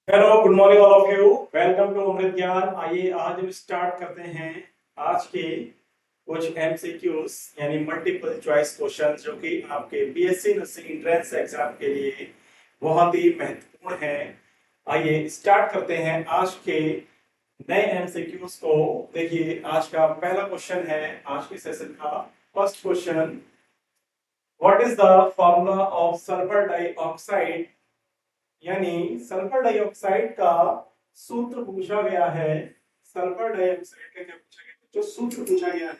Hello, good morning all of you. Welcome to Amrit Gyan. आइए आज हम स्टार्ट करते हैं आज के कुछ एमसीक्यूज यानी मल्टीपल चॉइस क्वेश्चन जो कि आपके बीएससी नर्सिंग एंट्रेंस एग्जाम के लिए बहुत ही महत्वपूर्ण है। आइए स्टार्ट करते हैं आज के नए एमसीक्यूज को। देखिए, आज का पहला क्वेश्चन है आज के सेशन का first question. What is the formula of sulphur dioxide यानी सल्फर डाइऑक्साइड का सूत्र पूछा गया है। सल्फर डाइऑक्साइड का क्या पूछा गया, जो सूत्र पूछा गया है।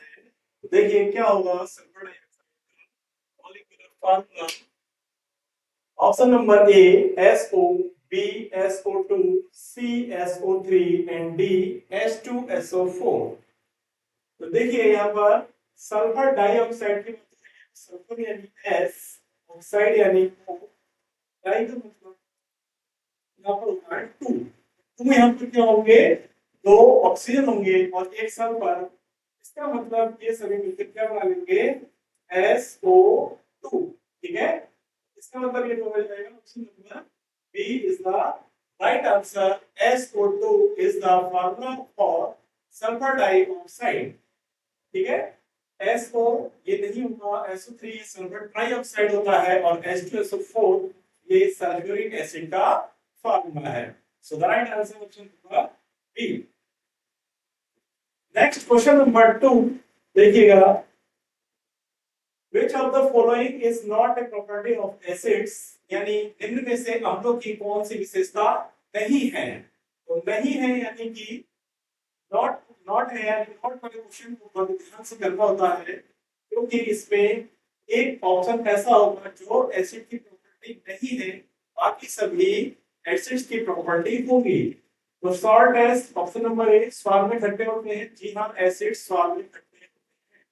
देखिए क्या होगा सल्फर डाइऑक्साइड का molecular formula. Option number A SO, B SO2, C SO3 and D H2SO4। तो देखिए यहाँ पर सल्फर डाइऑक्साइड की मतलब है सल्फर यानी S, ऑक्साइड यानी O, डाई का मतलब यहाँ पर होता है टू। टू यहाँ पर क्या होंगे, दो ऑक्सीजन होंगे और एक सल्फर। इसका मतलब ये सभी मिलकर क्या बना लेंगे, SO2। ठीक है, इसका मतलब ये हो जाएगा option number B is the right answer. SO2 is the formula for sulphur dioxide. ठीक है, SO ये नहीं होगा, SO3 सल्फर ट्राइऑक्साइड होता है और H2SO4 ये सल्फ्यूरिक एसिड का फार्मूला है। So the right answer option number B. Next question number 2 देखिएगा। Which of the following is not a property of acids यानी निम्न में से अम्लों की कौन सी विशेषता नहीं है। तो नहीं है यानी कि नॉट नॉट है यानी नॉट वाले क्वेश्चन को बहुत ध्यान से करना होता है, क्योंकि इसमें एक ऑप्शन ऐसा होगा जो एसिड की प्रॉपर्टी नहीं है, बाकी सभी एसिड्स की प्रॉपर्टी होगी। तो sour taste option number A, स्वाद में खट्टे होते हैं। जी हाँ, एसिड स्वाद में खट्टे होते हैं।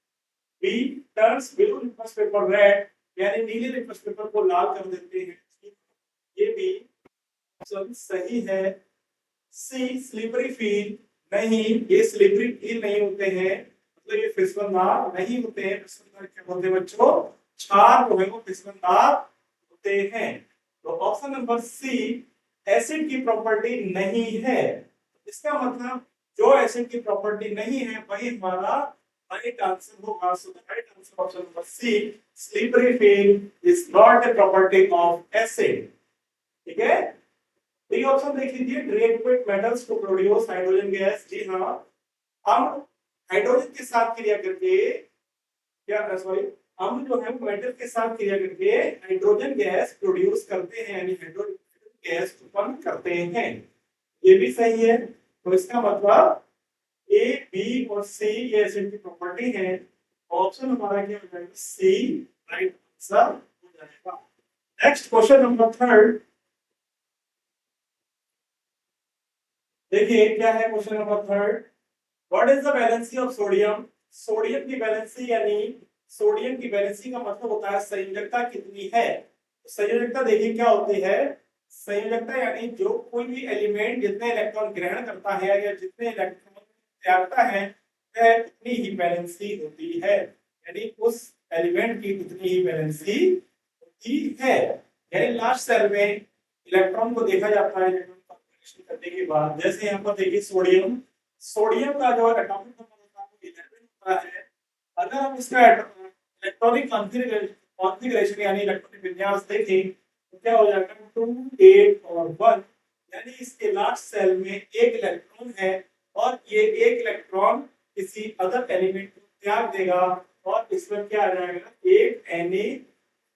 B turns blue litmus paper red यानी नीले लिटमस पेपर को लाल कर देते हैं। ये भी ऑप्शन सही है। सी स्लिपरी फील, नहीं ये स्लिपरी फील नहीं होते हैं, मतलब ये फिसलनदार नहीं होते हैं। फिसलनदार क्या बोलते हैं बच्चों, क्षार जो है वो फिसलनदार होते हैं। तो ऑप्शन नंबर सी एसिड की प्रॉपर्टी नहीं है। इसका मतलब जो एसिड की प्रॉपर्टी नहीं है वही हमारा राइट आंसर होगा। So the right answer option number C, slippery feel is not a property of acid. ठीक है, तो ये ऑप्शन देख लीजिए, reactant metals to produce hydrogen gas. जी हाँ, हम हाइड्रोजन के साथ क्रिया करके क्या सॉरी हम जो है मेटल के साथ क्रिया करके हाइड्रोजन गैस प्रोड्यूस करते हैं यानी हाइड्रोजन गैस उत्पन्न करते हैं। ये भी सही है। तो इसका मतलब ए बी और सी ये एसिड की प्रॉपर्टी है। ऑप्शन हमारा क्या हो जाएगा, सी राइट आंसर हो जाएगा। नेक्स्ट क्वेश्चन नंबर थर्ड देखिए क्या है question number third. What is the valency of sodium. Sodium की वैलेंसी यानी सोडियम की वैलेंसी का मतलब होता है संयोजकता कितनी है। तो संयोजकता देखिए क्या होती है। संयोजकता यानी जो कोई भी एलिमेंट जितने इलेक्ट्रॉन ग्रहण करता है या जितने इलेक्ट्रॉन त्यागता है वह उतनी ही वैलेंसी होती है, यानी उस एलिमेंट की उतनी ही वैलेंसी होती है। यानी लास्ट सेल में इलेक्ट्रॉन को देखा जाता है करने के बाद। जैसे यहाँ पर देखिए सोडियम, सोडियम का जो एटॉमिक नंबर होता है वो 11 होता है। अगर हम इसका इलेक्ट्रॉनिक कॉन्फ़िगरेशन यानी इलेक्ट्रॉनिक विन्यास देखें तो क्या हो जाएगा, 2 8 और 1, यानी इसके लास्ट सेल में एक इलेक्ट्रॉन है और ये एक इलेक्ट्रॉन किसी अदर एलिमेंट को त्याग देगा और इसमें क्या आ जाएगा, एक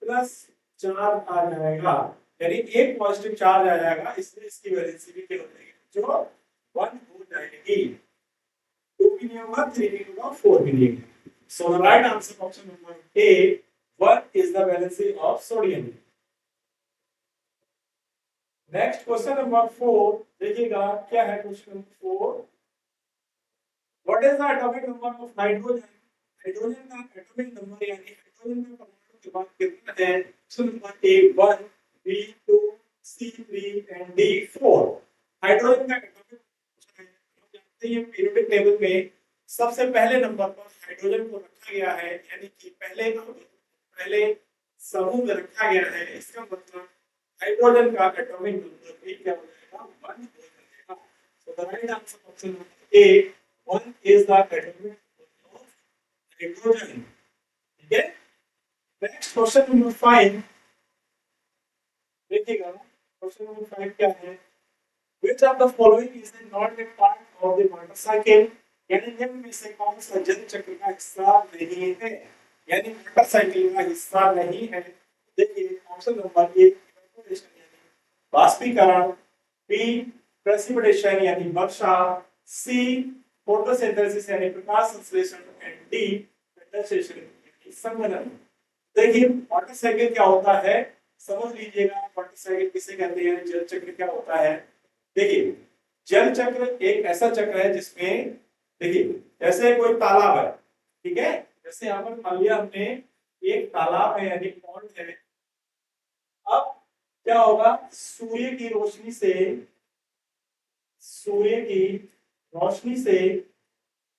Na+4 आ जाएगा, यानी एक पॉजिटिव चार्ज आ जाएगा। इसलिए इसकी वैलेंसी भी क्या हो जाएगी, जो 1 हो जाएगी। 2 भी नहीं होगा, 3 भी नहीं होगा, 4 भी नहीं होगा। So the right answer option number A, 1 is the valency of sodium. Next question number 4 देखिएगा क्या है question number 4। What is the atomic number of hydrogen. Hydrogen का एटॉमिक नंबर यानी हाइड्रोजन का परमाणु क्रमांक कितना है। Option number A 1, B 2, C 3 and D 4। Hydrogen का एटॉमिक नंबर है, हम जानते हैं पीरियोडिक टेबल में सबसे पहले नंबर पर हाइड्रोजन को रखा गया है, यानी कि पहले समूह में रखा गया है। इसका मतलब हाइड्रोजन का एटॉमिक नंबर भी क्या हो जाएगा, 1 the right answer option number A, 1 is the atomic of hydrogen. ठीक है, नेक्स्ट क्वेश्चन नंबर 5 देखिएगा। क्वेश्चन नंबर 5 क्या है? Which of the following is not a part of the motorcycle? यानी निम्न में से कौन सा जल चक्र का हिस्सा नहीं है, यानी मोटरसाइकिल का हिस्सा नहीं है। देखिए ऑप्शन नंबर ए इवेपोरेशन यानी बाष्पीकरण, बी प्रेसिपिटेशन यानी वर्षा, सी फोटोसिंथेसिस यानी प्रकाश संश्लेषण एंड डी कंडेंसेशन यानी संघनन। देखिए मोटरसाइकिल क्या होता है समझ लीजिएगा। मोटरसाइकिल किसे कहते हैं, जल चक्र क्या होता है। देखिए जल चक्र एक ऐसा चक्र है जिसमें देखिए जैसे कोई तालाब है, ठीक है, जैसे यहाँ पर मान लिया हमने एक तालाब है यानी पॉन्ड है। अब क्या होगा, सूर्य की रोशनी से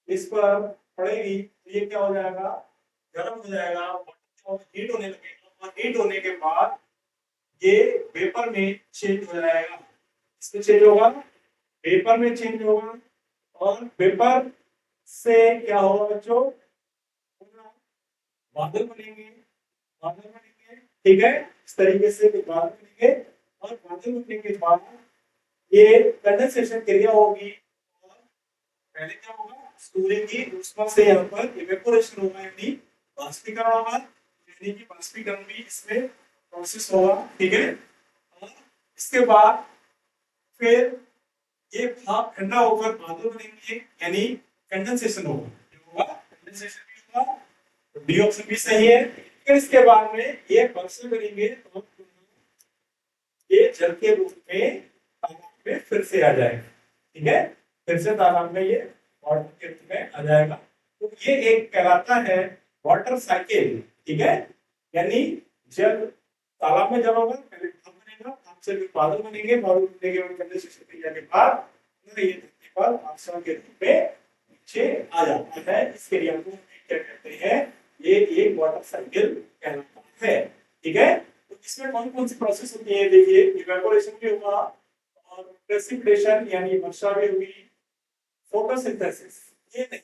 इस पर पड़ेगी तो ये क्या हो जाएगा, गर्म हो जाएगा, हीट होने लगेगा और हीट होने के बाद ये वेपर में चेंज हो जाएगा। इसमें चेंज होगा, वेपर में चेंज होगा और वेपर से क्या होगा बच्चों, बादल बनेंगे, ठीक है। इस तरीके से बादल बनेंगे और बादल बनने के बाद ये कंडेंसेशन क्रिया होगी और पहले क्या होगा, सूर्य की ऊष्मा से यहाँ पर इवेपोरेशन होगा यानी बाष्पीकरण होगा, यानी कि बाष्पीकरण भी इसमें प्रोसेस होगा, ठीक है। और इसके बाद फिर ये भाप ठंडा होकर बादल बनेंगे यानी कंडेंसेशन होगा, कंडेंसेशन भी होगा, डी ऑप्शन भी सही है। फिर इसके बाद में ये वर्षा करेंगे तो ये जल के रूप में तालाब में फिर से आ जाएगा, ठीक है, फिर से तालाब में ये वाटर के रूप में आ जाएगा। तो ये एक कहलाता है वाटर साइकिल, ठीक है, यानी जल तालाब में जमा होगा, पहले भाप बनेगा, भाप से फिर बादल बनेंगे, बादल बनने के बाद कंडेंसेशन क्रिया के बाद ये धरती पर वर्षा के रूप में नीचे आ जाता है। इस क्रिया को क्या कहते हैं, ये एक वाटर साइकिल कहलाता है, ठीक है। तो इसमें कौन कौन सी प्रोसेस होती है, देखिए इवेपोरेशन भी होगा और प्रेसिपिटेशन यानी वर्षा भी होगी, फोटोसिंथेसिस ये नहीं,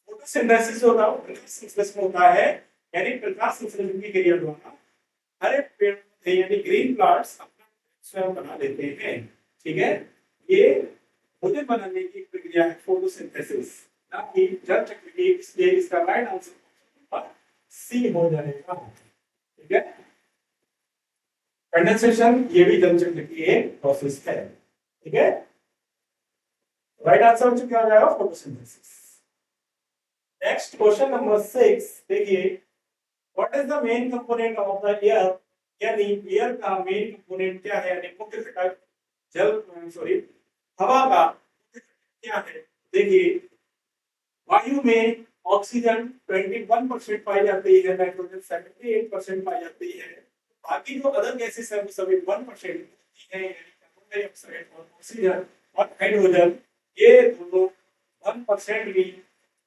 फोटोसिंथेसिस होता है प्रकाश संश्लेषण होता है, यानी प्रकाश संश्लेषण की क्रिया द्वारा हरे पेड़ यानी ग्रीन प्लांट्स अपना स्वयं बना लेते हैं, ठीक है। ये भोजन बनाने की प्रक्रिया है फोटोसिंथेसिस, ना कि जल चक्र की, इसलिए इसका राइट आंसर सी हो जाएगा, ठीक है। कंडेंसेशन ये भी जल चक्र की एक प्रोसेस है, ठीक है। राइट आंसर क्या हो जाएगा, फोटोसिंथेसिस। नेक्स्ट क्वेश्चन नंबर 6 देखिए, what is the main component of the air, यानी एयर का मेन कंपोनेंट क्या है, यानी मुख्य घटक हवा का क्या है। देखिए वायु में ऑक्सीजन 21% पाई जाती है, नाइट्रोजन 78% पाई जाती है, बाकी जो अदर गैसेस हैं वो सभी 1% है, यानी कार्बन डाइऑक्साइड और ऑक्सीजन और हाइड्रोजन ये दोनों 1% भी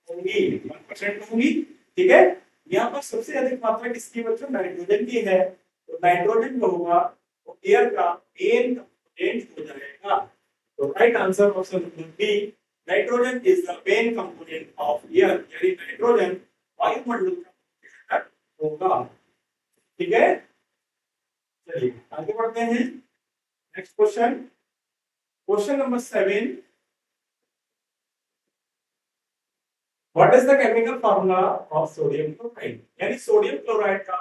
होंगी, 1% होंगी, ठीक है। यहाँ पर सबसे अधिक मात्रा किसकी बच्चों, नाइट्रोजन की है, तो नाइट्रोजन जो होगा वो एयर का मेन कंपोनेंट हो जाएगा। तो right answer option number B, nitrogen is the main component of air, यानी नाइट्रोजन वायुमंडल का घटक होगा, ठीक है। चलिए आगे बढ़ते हैं, next question, question number 7, what is the chemical formula of sodium chloride, यानी सोडियम क्लोराइड का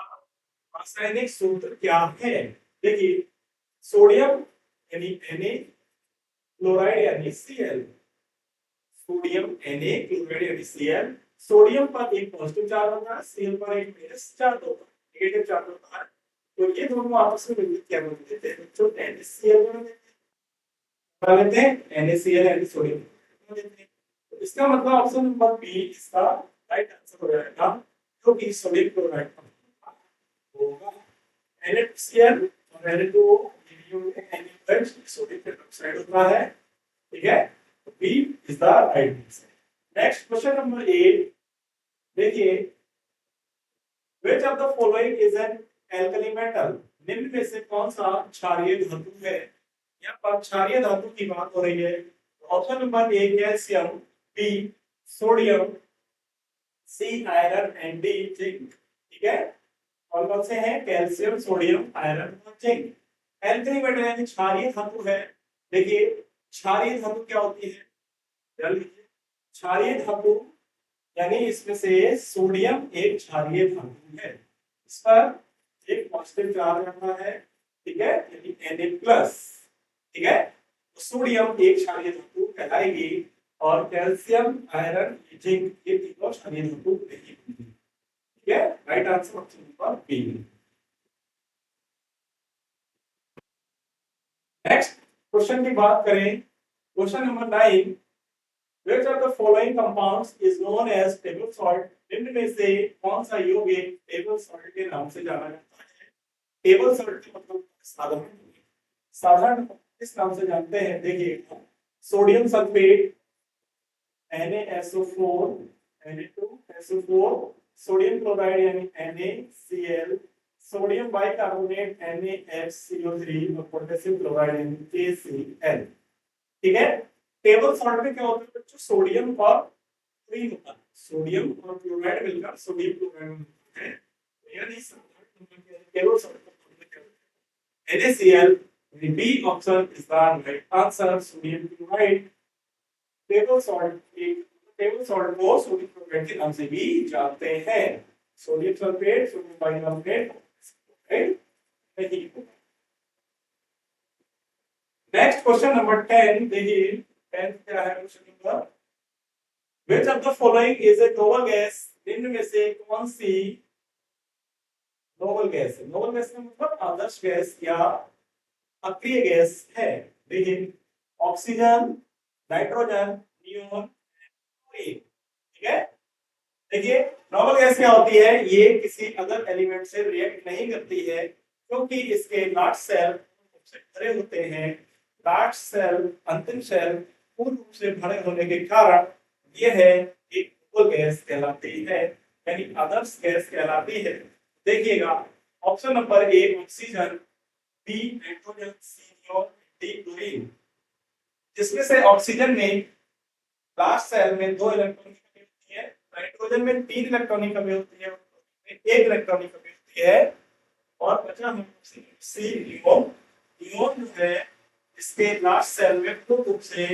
रासायनिक सूत्र क्या है। देखिए सोडियम यानी Na, क्लोराइड यानी Cl, सोडियम Na क्लोराइड यानी Cl, सोडियम पर एक पॉजिटिव चार्ज होता है, Cl पर एक माइनस चार्ज होता है, नेगेटिव चार्ज होता है, तो ये दोनों आपस में मिलकर क्या बना देते हैं बच्चों, NaCl बना देते हैं, NaCl यानी सोडियम बना देते हैं। तो इसका मतलब ऑप्शन नंबर बी इसका राइट आंसर हो जाएगा, क्योंकि सोडियम क्लोराइड होगा NaCl और Na2O सोडियम हाइड्रोक्साइड होता है, ठीक है। तो B is the right answer. Next question number 8 देखिए, which of the following is an alkali metal, निम्न में से कौन सा क्षारीय धातु है। यहाँ पर क्षारीय धातु की बात हो रही है, तो option number A calcium, B sodium, C iron and D zinc. ठीक है, कौन कौन से हैं? कैल्शियम, सोडियम, आयरन और जिंक। एल्कली मेटल यानी क्षारीय धातु है। देखिए क्षारीय धातु क्या होती है, ध्यान लीजिए। क्षारीय धातु यानी इसमें से सोडियम एक क्षारीय धातु है, इस पर एक पॉजिटिव चार्ज रहता है। ठीक है, यानी Na+। ठीक है, तो सोडियम एक क्षारीय धातु कहलाएगी और कैल्शियम, आयरन, जिंक ये तीनों क्षारीय धातु नहीं होंगी। ठीक है, right answer option number B. Next question की बात करें, question number 9, which of the following compounds is known as table salt? निम्न में से कौन सा यौगिक टेबल सॉल्ट के नाम से जाना जाता है? टेबल सॉल्ट का मतलब साधारण, साधारण किस नाम से जानते हैं? देखिए sodium sulphate NaSO4, Na2SO4, sodium chloride यानी NaCl, सोडियम बाइकार्बोनेट NaFCO3 और पोटेशियम क्लोराइड यानी KCl। ठीक है, टेबल सॉल्ट में क्या होता है बच्चों? सोडियम और क्लोरीन होता है, सोडियम और क्लोराइड मिलकर सोडियम क्लोराइड बनता है। यानी टेबल सॉल्ट का फॉर्मूला क्या होता है? NaCl। B option is the right answer, sodium chloride. Table salt को सोडियम क्लोराइड के नाम से भी जानते हैं। सोडियम सल्फेट, सोडियम बाइकार्बोनेट, नहीं। नेक्स्ट क्वेश्चन नंबर 10, देखिए 10 क्या है question number, which of the following is a noble gas? निम्न में से कौन सी नोबल गैस है? नोबल गैस का मतलब आदर्श गैस या अक्रिय गैस है। देखिए ऑक्सीजन, नाइट्रोजन, नियोन, क्लोरीन। ठीक है, देखिए नोबल गैस क्या होती है? ये किसी अदर एलिमेंट से रिएक्ट नहीं करती है क्योंकि इसके लार्ज सेल से भरे होते हैं। लार्ज सेल, अंतिम सेल पूर्ण रूप से भरे होने के कारण यह है एक नोबल गैस कहलाती है, यानी आदर्श गैस कहलाती है। देखिएगा option number A oxygen, B nitrogen, C neon, D chlorine. जिसमें से ऑक्सीजन में लास्ट सेल में 2 इलेक्ट्रॉन की कमी होती है, नाइट्रोजन में 3 इलेक्ट्रॉन की कमी होती है, में 1 इलेक्ट्रॉन की कमी होती है, और बचा हम सी नियोन। नियोन जो है इसके लास्ट सेल में पूर्ण रूप से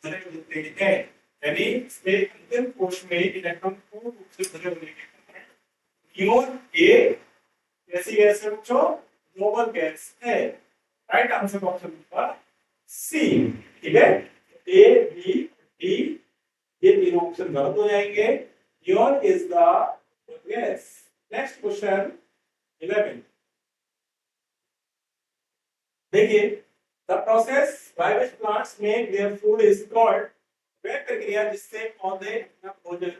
भरे होते हैं, यानी इसके अंतिम कोश में इलेक्ट्रॉन पूर्ण रूप से भरे होने के कारण नियोन ए कैसी गैस है बच्चों? नोबल गैस है। Right answer option number C. ठीक है, ए, बी, डी ये तीनों ऑप्शन गलत हो जाएंगे। Neon is the gas. Next question 11, देखिए the process by which plants make their food is called, वह प्रक्रिया जिससे पौधे अपना भोजन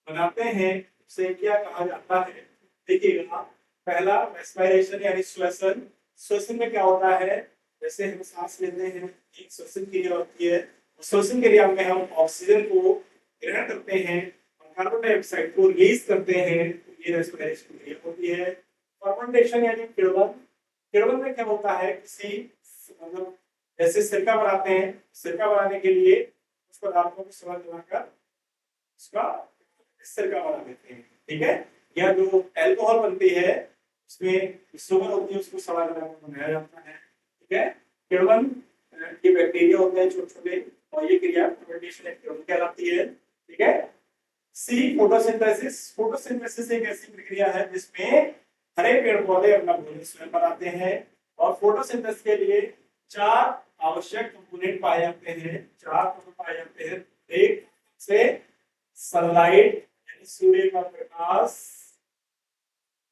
बनाते हैं उसे क्या कहा जाता है? देखिएगा पहला रेस्पिरेशन यानी श्वसन। श्वसन में क्या होता है? जैसे हम सांस लेते हैं एक श्वसन क्रिया होती है, श्वसन क्रिया में हम ऑक्सीजन को ग्रहण करते हैं और कार्बन डाइऑक्साइड को रिलीज करते हैं, ये रेस्पिरेशन क्रिया होती है। फर्मेंटेशन यानी किण्वन। किण्वन में क्या होता है? किसी मतलब जैसे सिरका बनाते हैं, सिरका बनाने के लिए उस पदार्थों को समझ बनाकर उसका सिरका बना देते हैं। ठीक है, या जो अल्कोहल बनती है उसमें शुगर होती है उसको सड़ा गला बनाया जाता है। ठीक है, किण्वन ये बैक्टीरिया होते हैं छोटे छोटे, और ये क्रिया फर्मेंटेशन किण्वन कहलाती है। ठीक है, सी फोटोसिंथेसिस। फोटोसिंथेसिस एक ऐसी प्रक्रिया है जिसमें हरे पेड़ पौधे अपना भोजन स्वयं बनाते हैं, और फोटोसिंथेसिस के लिए 4 आवश्यक कंपोनेंट पाए जाते हैं। 4 पाए जाते हैं। एक से सनलाइट यानी सूर्य का प्रकाश,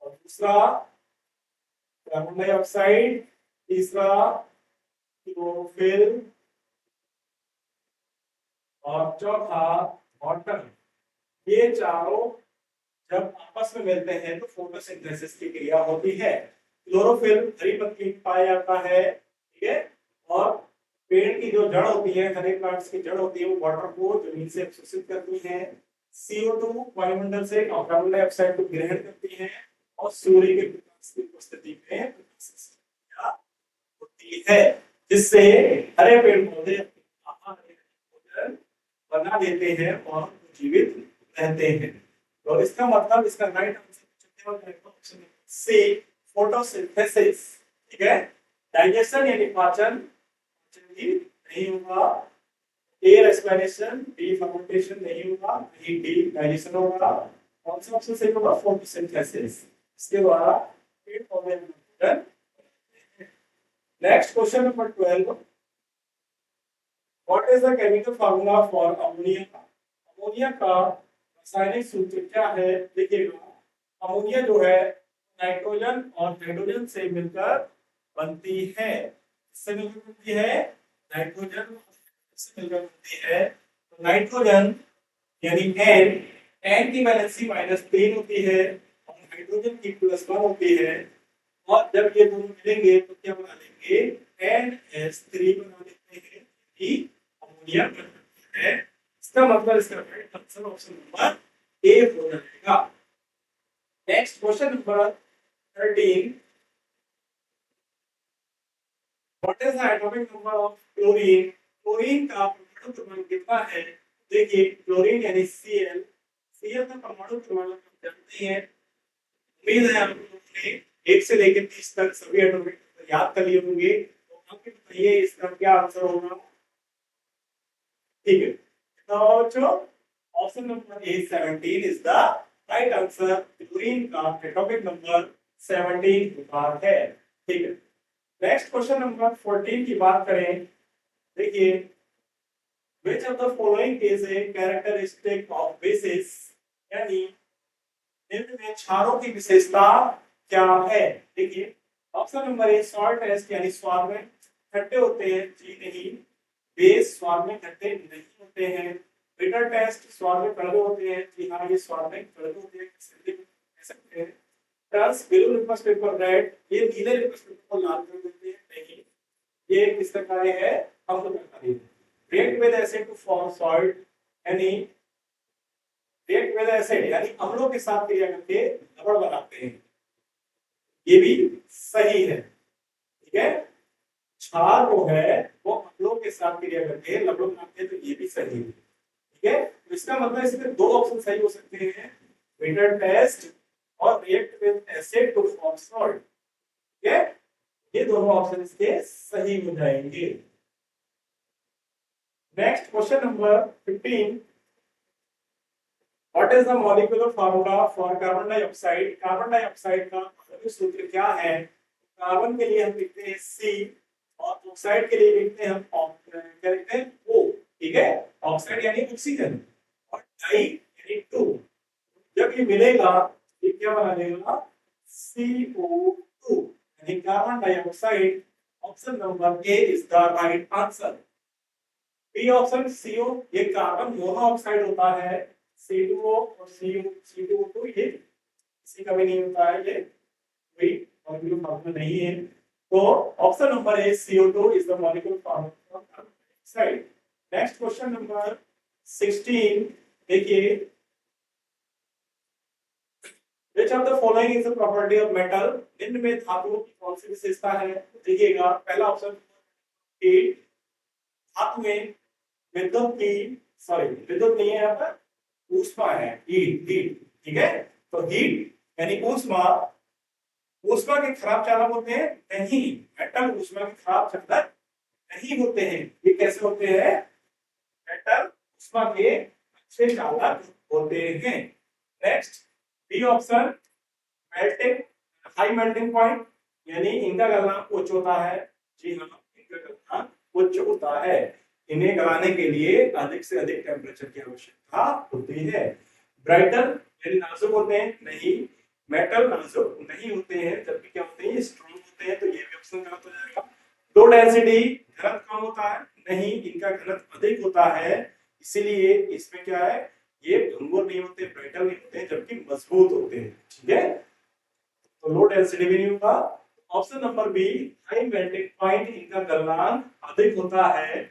और दूसरा कार्बन डाइऑक्साइड, तीसरा क्लोरोफिल, और चौथा वाटर। ये चारों जब आपस में मिलते हैं तो फोटोसिंथेसिस की क्रिया होती है। क्लोरोफिल हरी पत्ती पाया जाता है। ठीक है, और पेड़ की जो जड़ होती है, हरे प्लांट्स की जड़ होती है, वो वाटर को जमीन से अवशोषित करती है। CO2 वायुमंडल से कार्बन डाइऑक्साइड को ग्रहण करती है, और सूर्य के प्रकाश की उपस्थिति में होती है, जिससे हरे पेड़ पौधे आहार बना देते हैं और जीवित रहते हैं। तो इसका मतलब इसका right answer option C photosynthesis. ठीक है, डाइजेशन यानी पाचन भी नहीं होगा, ए रेस्पिरेशन, बी फर्मेंटेशन नहीं होगा, नहीं डी डाइजेशन होगा। कौन सा ऑप्शन सही होगा? फोटोसिंथेसिस। इसके द्वारा पेड़ पौधे में। Next question number 12, what is the chemical formula for ammonia? Ammonia का रासायनिक सूत्र क्या है? देखिएगा, अमोनिया जो है नाइट्रोजन और हाइड्रोजन से मिलकर बनती है। किससे मिलकर बनती है? नाइट्रोजन से मिलकर बनती है। तो नाइट्रोजन यानी एन, एन की वैलेंसी -3 होती है और हाइड्रोजन की +1 होती है। और जब ये दोनों मिलेंगे तो क्या बना लेंगे? NH3 बना लेते हैं, कि अमोनिया बन जाता है। इसका मतलब इसका राइट आंसर ऑप्शन नंबर ए हो जाएगा। Next question number 13, what is the atomic number of chlorine? Chlorine का परमाणु क्रमांक कितना है? देखिए, क्लोरीन यानी Cl, Cl का परमाणु क्रमांक आप जानते हैं। उम्मीद है आप लोगों ने 1 से लेकर 30 तक सभी एटॉमिक नंबर याद कर लिए होंगे। तो आप बताइए इसका क्या आंसर होगा? ठीक है, तो बच्चों option number A 17 is the right answer. Chlorine का एटॉमिक नंबर 17 होता है। ठीक है, नेक्स्ट क्वेश्चन नंबर 14 की बात करें। देखिए, which of the following is a characteristic of bases? यानी निम्न में क्षारों की विशेषता क्या है? देखिए, ऑप्शन नंबर ए सॉल्ट टेस्ट यानी स्वाद में खट्टे होते हैं, जी नहीं। बेस स्वाद में खट्टे नहीं होते हैं। बिटर टेस्ट स्वाद में कड़वे होते हैं, जी हाँ, ये स्वाद में कड़वे होते हैं, कह सकते हैं। टर्स ब्लू लिटमस पेपर रेड, ये नीले लिटमस पेपर को लाल कर देते हैं, नहीं, ये किसका कार्य है? अम्ल का कार्य है। React with acid to form salt, यानी रिएक्ट विद एसिड यानी अम्लों के साथ क्रिया करके रबड़ बनाते हैं, ये भी सही है। ठीक है, क्षार जो है वो अम्लों के साथ क्रिया करके रबड़ बनाते हैं, तो ये भी सही है। ठीक है, तो इसका मतलब इसमें दो ऑप्शन सही हो सकते हैं, बिटर टेस्ट और react with acid to form salt. ठीक है, ये दोनों ऑप्शन इसके सही हो जाएंगे। Next question number 15, what is the molecular formula for carbon dioxide? Carbon dioxide का सूत्र क्या है? कार्बन के लिए हम लिखते हैं C और ऑक्साइड के लिए लिखते हैं हम क्या लिखते हैं? O। ठीक है, ऑक्साइड यानी ऑक्सीजन और डाई यानी 2। जब ये मिलेगा ये क्या बना देगा? CO2 यानी carbon dioxide. Option number A is the right answer. B option CO, ये कार्बन मोनोऑक्साइड होता है। C2O और C2O2 ये किसी का भी नहीं होता है, ये कोई मॉलिक्यूलर फार्मूला नहीं है। तो option number A CO2 is the molecular formula of carbon dioxide. Next question number 16, देखिए, which of the following is the property of metal? निम्न में धातुओं की कौन सी विशेषता है? देखिएगा, पहला ऑप्शन ए, धातु में विद्युत की, सॉरी विद्युत नहीं है, यहाँ पर ऊष्मा है, हीट, हीट। ठीक है, तो हीट यानी ऊष्मा, ऊष्मा के खराब चालक होते हैं? नहीं, मेटल ऊष्मा के खराब चालक नहीं होते हैं। ये कैसे होते हैं? मेटल ऊष्मा के अच्छे चालक होते हैं। Next B option, melting, high melting point, यानी इनका गलनांक उच्च होता है। जी हाँ, इनका गलनांक उच्च होता है। इन्हें गलाने के लिए अधिक से अधिक टेम्परेचर की आवश्यकता होती है। ब्राइटल यानी नाजुक होते हैं? नहीं, मेटल नाजुक नहीं होते हैं, जबकि क्या होते हैं? स्ट्रॉन्ग होते हैं, तो ये भी ऑप्शन गलत हो जाएगा। लो डेंसिटी, घनत्व कम होता है? नहीं, इनका घनत्व अधिक होता है, इसीलिए इसमें क्या है? ये भंगुर नहीं होते, ब्राइटल नहीं होते, जबकि मजबूत होते हैं। ठीक है, तो लो डेंसिटी भी नहीं होगा। Option number B, high melting point, इनका गलनांक अधिक होता है,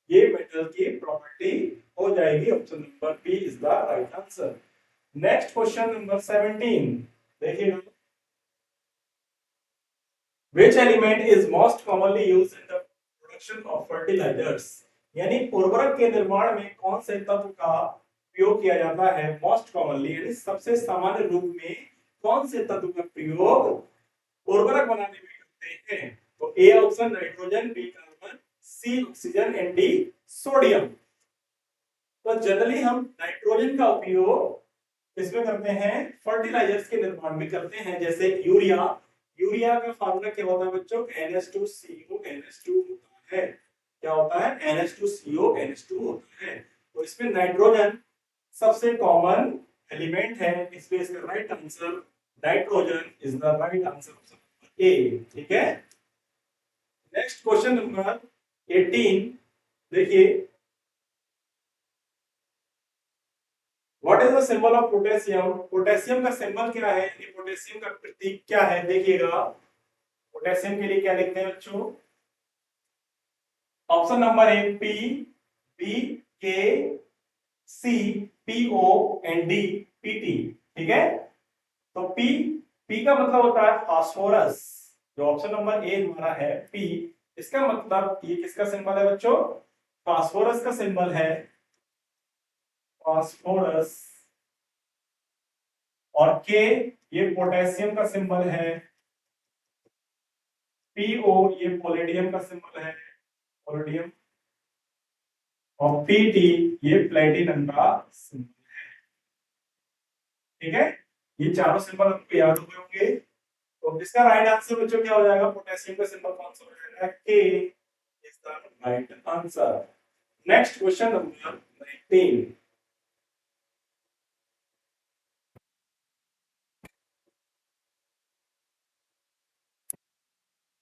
ये मेटल की प्रॉपर्टी हो जाएगी। Option number B is the right answer. Next question number 17, देखिए, which element is most commonly used in the production of fertilizers? यानी उर्वरक के निर्माण में कौन से तत्व का प्रयोग किया जाता है मोस्ट कॉमनली, यानी सबसे सामान्य रूप में कौन से तत्व का प्रयोग उर्वरक बनाने में करते हैं? तो A option nitrogen, B carbon, C oxygen and D sodium. तो जनरली हम नाइट्रोजन का उपयोग इसमें करते हैं फर्टिलाइजर्स के निर्माण में करते हैं, जैसे यूरिया। यूरिया का फार्मूला क्या होता है बच्चों? NH2CO NH2 होता है। क्या होता है? NH2CO NH2 होता है। तो इसमें नाइट्रोजन सबसे कॉमन एलिमेंट है, इसलिए इसका right answer nitrogen is the right answer option A. ठीक है, नेक्स्ट क्वेश्चन नंबर 18 देखिए, what is the symbol of potassium? Potassium का सिंबल क्या है, यानी पोटेशियम का प्रतीक क्या है? देखिएगा, पोटेशियम के लिए क्या लिखते हैं बच्चों? Option number A P, B K, C PO and D PT। ठीक है, तो पी का मतलब होता है फास्फोरस, जो ऑप्शन नंबर ए हमारा है पी, इसका मतलब ये किसका सिंबल है बच्चों? फास्फोरस का सिंबल है, फास्फोरस। और के ये पोटेशियम का सिंबल है, PO ये पोलेडियम का सिंबल है, पोलेडियम। और PT ये प्लेटिनम का सिंबल। ठीक है, ये चारों सिंबल आपको याद हो गए होंगे। तो इसका राइट आंसर बच्चों क्या हो जाएगा? पोटेशियम का सिंबल कौन सा हो जाएगा? के is the right answer. Next question number 19,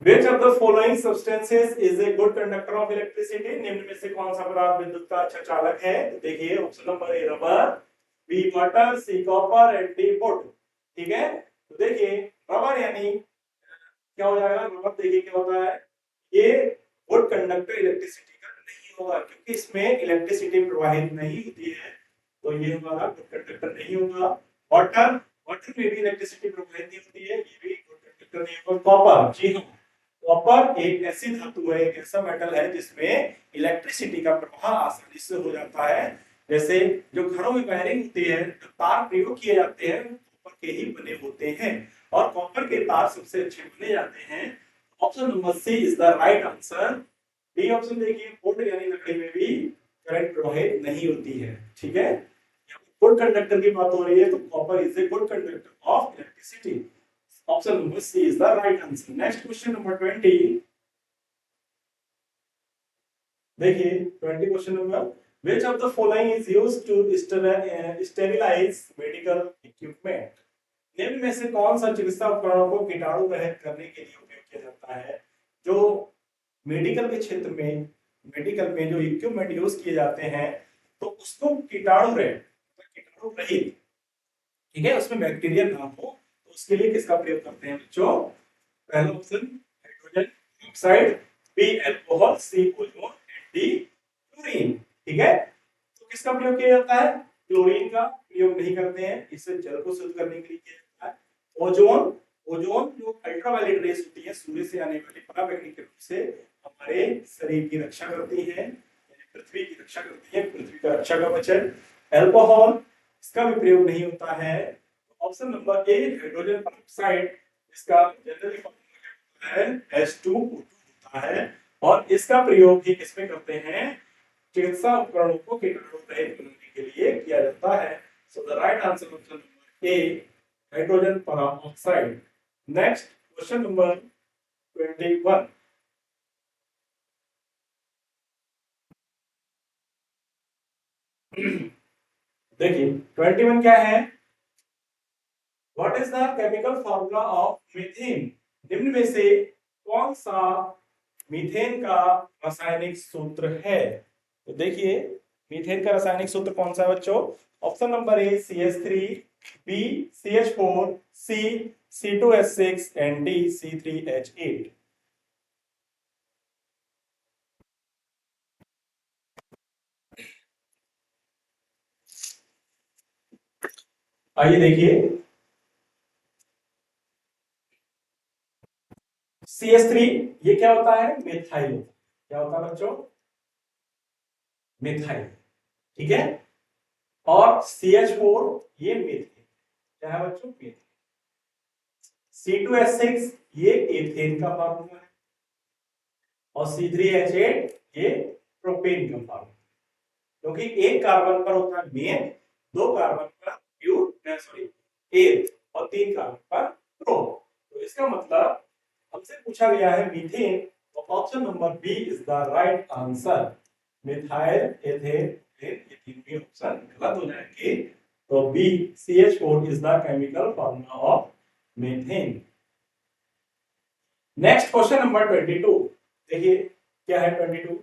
which of the following substances is a good conductor of electricity? निम्न में से कौन सा पदार्थ विद्युत का अच्छा चालक है? तो देखिए, option number A rubber, B water, C copper and D wood. ठीक है, तो देखिए रबर यानी क्या हो जाएगा? रबर देखिए क्या होता है, ये गुड कंडक्टर इलेक्ट्रिसिटी का नहीं होगा, क्योंकि इसमें इलेक्ट्रिसिटी प्रवाहित नहीं होती है, तो ये हमारा गुड कंडक्टर नहीं होगा। वाटर, वाटर में भी इलेक्ट्रिसिटी प्रवाहित नहीं होती है, ये भी गुड कंडक्टर नहीं होगा। कॉपर, जी हाँ, कॉपर एक ऐसी धातु है, एक ऐसा मेटल है जिसमें इलेक्ट्रिसिटी का प्रवाह आसानी से हो जाता है। जैसे जो घरों में वायरिंग होती है, जो तार प्रयोग किए जाते हैं कॉपर के ही बने होते हैं, और कॉपर के तार सबसे अच्छे माने जाते हैं। Option number C is the right answer. D option देखिए, वुड यानी लकड़ी में भी करंट प्रवाहित नहीं होती है। ठीक है, गुड कंडक्टर की बात हो रही है, तो copper is a good conductor of electricity. Option number C is the right answer. Next question number 20 देखिए, 20 question number, which of the following is used to sterilize medical equipment? निम्न में से कौन सा चिकित्सा उपकरणों को कीटाणु रहित करने के लिए उपयोग किया जाता है? जो मेडिकल के क्षेत्र में, मेडिकल में जो इक्विपमेंट यूज किए जाते हैं, तो उसको कीटाणु रहित, कीटाणु रहित, ठीक है, उसमें बैक्टीरिया ना हो, तो उसके लिए किसका प्रयोग करते हैं बच्चों? पहला option hydrogen oxide, B alcohol, C ozone, D chlorine. ठीक है, तो किसका प्रयोग किया जाता है? क्लोरीन का प्रयोग नहीं करते हैं, इससे जल को शुद्ध करने के लिए किया जाता है। ओजोन, ओजोन जो अल्ट्रावायलेट रेस होती है, सूर्य से आने वाली पराबैंगनी किरणों से हमारे शरीर की रक्षा करती है, पृथ्वी की रक्षा करती है, पृथ्वी का रक्षा कवच है। अल्कोहल, इसका भी प्रयोग नहीं होता है। ऑप्शन नंबर ए हाइड्रोजन पेरोक्साइड, इसका जनरली फॉर्मूला है H2O2 होता है, और इसका प्रयोग भी किसमें करते हैं? चिकित्सा उपकरणों को कीटाणु रहित बनाने के लिए किया जाता है। So the right answer option number A hydrogen peroxide. Next question number 21 देखिए, 21 क्या है? What is the chemical formula of methane? निम्न में से कौन सा मीथेन का रासायनिक सूत्र है? तो देखिए, मीथेन का रासायनिक सूत्र कौन सा है बच्चों? Option number A CH3, B CH4, C C2H6 and D C3H8। आइए देखिए, CH3 ये क्या होता है? मेथाइल। क्या होता है बच्चों? मिथाइल, ठीक है। और CH4 ये मीथेन, क्या है बच्चों, मीथेन। C2H6 ये एथेन का फार्मूला है, और C3H8 ये प्रोपेन का फार्मूला, क्योंकि एक कार्बन पर होता है मेन, दो कार्बन पर ब्यूट सॉरी एथ, और तीन कार्बन पर प्रो। तो इसका मतलब हमसे पूछा गया है मीथेन, तो option number B is the right answer. Methyl ethane, ये तीन भी ऑप्शन गलत हो जाएंगे। तो B CH4 is the chemical formula of methane. Next question number 22, देखिए क्या है 22।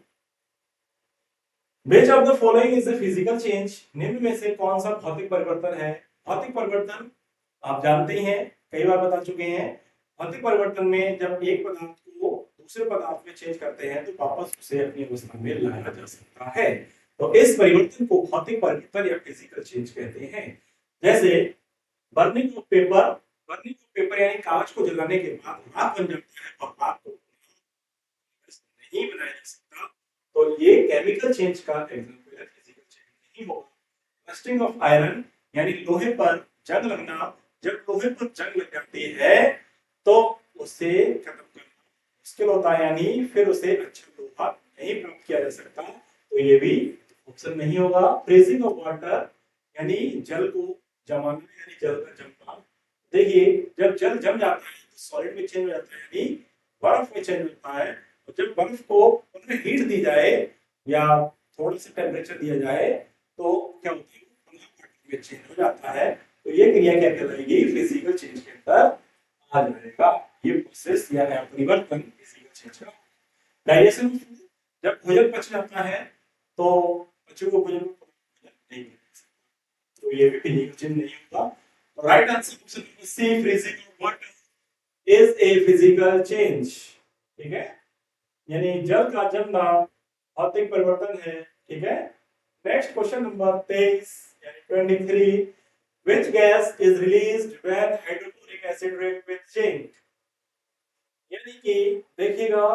Which of the following is a physical change? निम्न में से कौन सा भौतिक परिवर्तन है? भौतिक परिवर्तन आप जानते हैं, कई बार बता चुके हैं। भौतिक परिवर्तन में जब एक पदार्थ को दूसरे पदार्थ में चेंज करते हैं तो वापस उसे अपनी अवस्था में लाया जा सकता है। तो इस परिवर्तन को भौतिक परिवर्तन या फिजिकल चेंज कहते हैं। जैसे बर्निंग ऑफ पेपर यानी कागज को जलाने के बाद राख बन जाता है, और राख को नहीं बनाया जा सकता, तो ये केमिकल चेंज का एग्जांपल है, फिजिकल चेंज नहीं होगा। रस्टिंग ऑफ आयरन यानी लोहे पर जंग लगना, जब लोहे पर जंग लग जाती है तो उसे खत्म करना मुश्किल होता है, यानी फिर उसे अच्छा लोहा नहीं प्राप्त किया जा सकता, तो ये भी ऑप्शन नहीं होगा। फ्रीजिंग ऑफ वाटर यानी जल को जमाना, यानी जल का जमना। देखिए जब जल जम जाता है तो सॉलिड में चेंज हो जाता है, यानी बर्फ में चेंज होता है। जब बर्फ को उनमें हीट दी जाए या थोड़ा सा टेम्परेचर दिया जाए तो क्या होता है, चेंज हो जाता है। तो ये क्रिया क्या कहलाएगी, फिजिकल चेंज के अंदर आ जाएगा। ये प्रोसेस या परिवर्तन फिजिकल चेंज का। डाइजेशन, जब भोजन पच जाता है तो बच्चों को भोजन नहीं मिल सकता, तो ये भी फिजिकल चेंज नहीं होगा। Right answer option number C, freezing of water is a physical change, ठीक है, यानी जल का जमना भौतिक परिवर्तन है, ठीक है। नेक्स्ट क्वेश्चन नंबर 23 यानी 23, which gas is released when hydrochloric acid react with zinc? यानी कि देखिएगा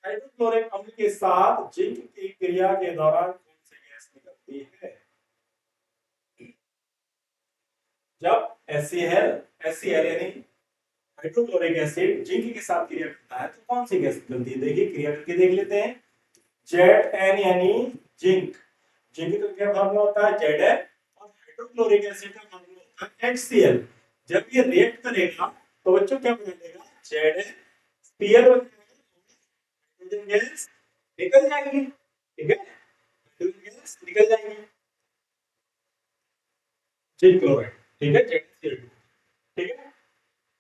हाइड्रोक्लोरिक अम्ल के साथ जिंक की क्रिया के दौरान कौन सी गैस निकलती है? जब HCl यानी हाइड्रोक्लोरिक एसिड जिंक के साथ क्रिया करता है तो कौन सी गैस निकलती है? देखिए क्रिया करके देख लेते हैं। Zn यानी जिंक, जिंक का क्या फार्मूला होता है Zn, और हाइड्रोक्लोरिक एसिड का फार्मूला होता है HCl। जब ये रिएक्ट करेगा तो बच्चों क्या बनेगा, ZnCl बन जाएगा, हाइड्रोजन गैस निकल जाएगी, ठीक है, हाइड्रोजन गैस निकल जाएगी, जिंक क्लोराइड, ठीक है, ZnCl2, ठीक है।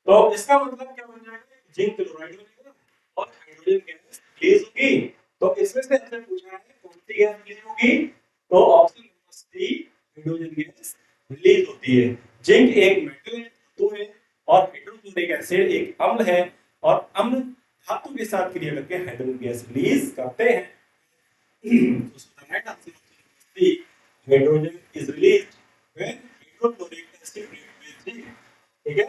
तो इसका मतलब क्या बन जाएगा, जिंक क्लोराइड बनेगा और हाइड्रोजन गैस रिलीज होगी। तो इसमें से हमसे पूछा है कौन सी गैस रिलीज होगी, तो option number C, hydrogen gas release होती है। जिंक एक मेटल है, धातु है, और हाइड्रोक्लोरिक एसिड एक अम्ल है, और अम्ल धातु के साथ क्रिया करके हाइड्रोजन गैस रिलीज करते हैं। तो इसका right answer C, hydrogen is released when hydrochloric acid react with zinc, ठीक है।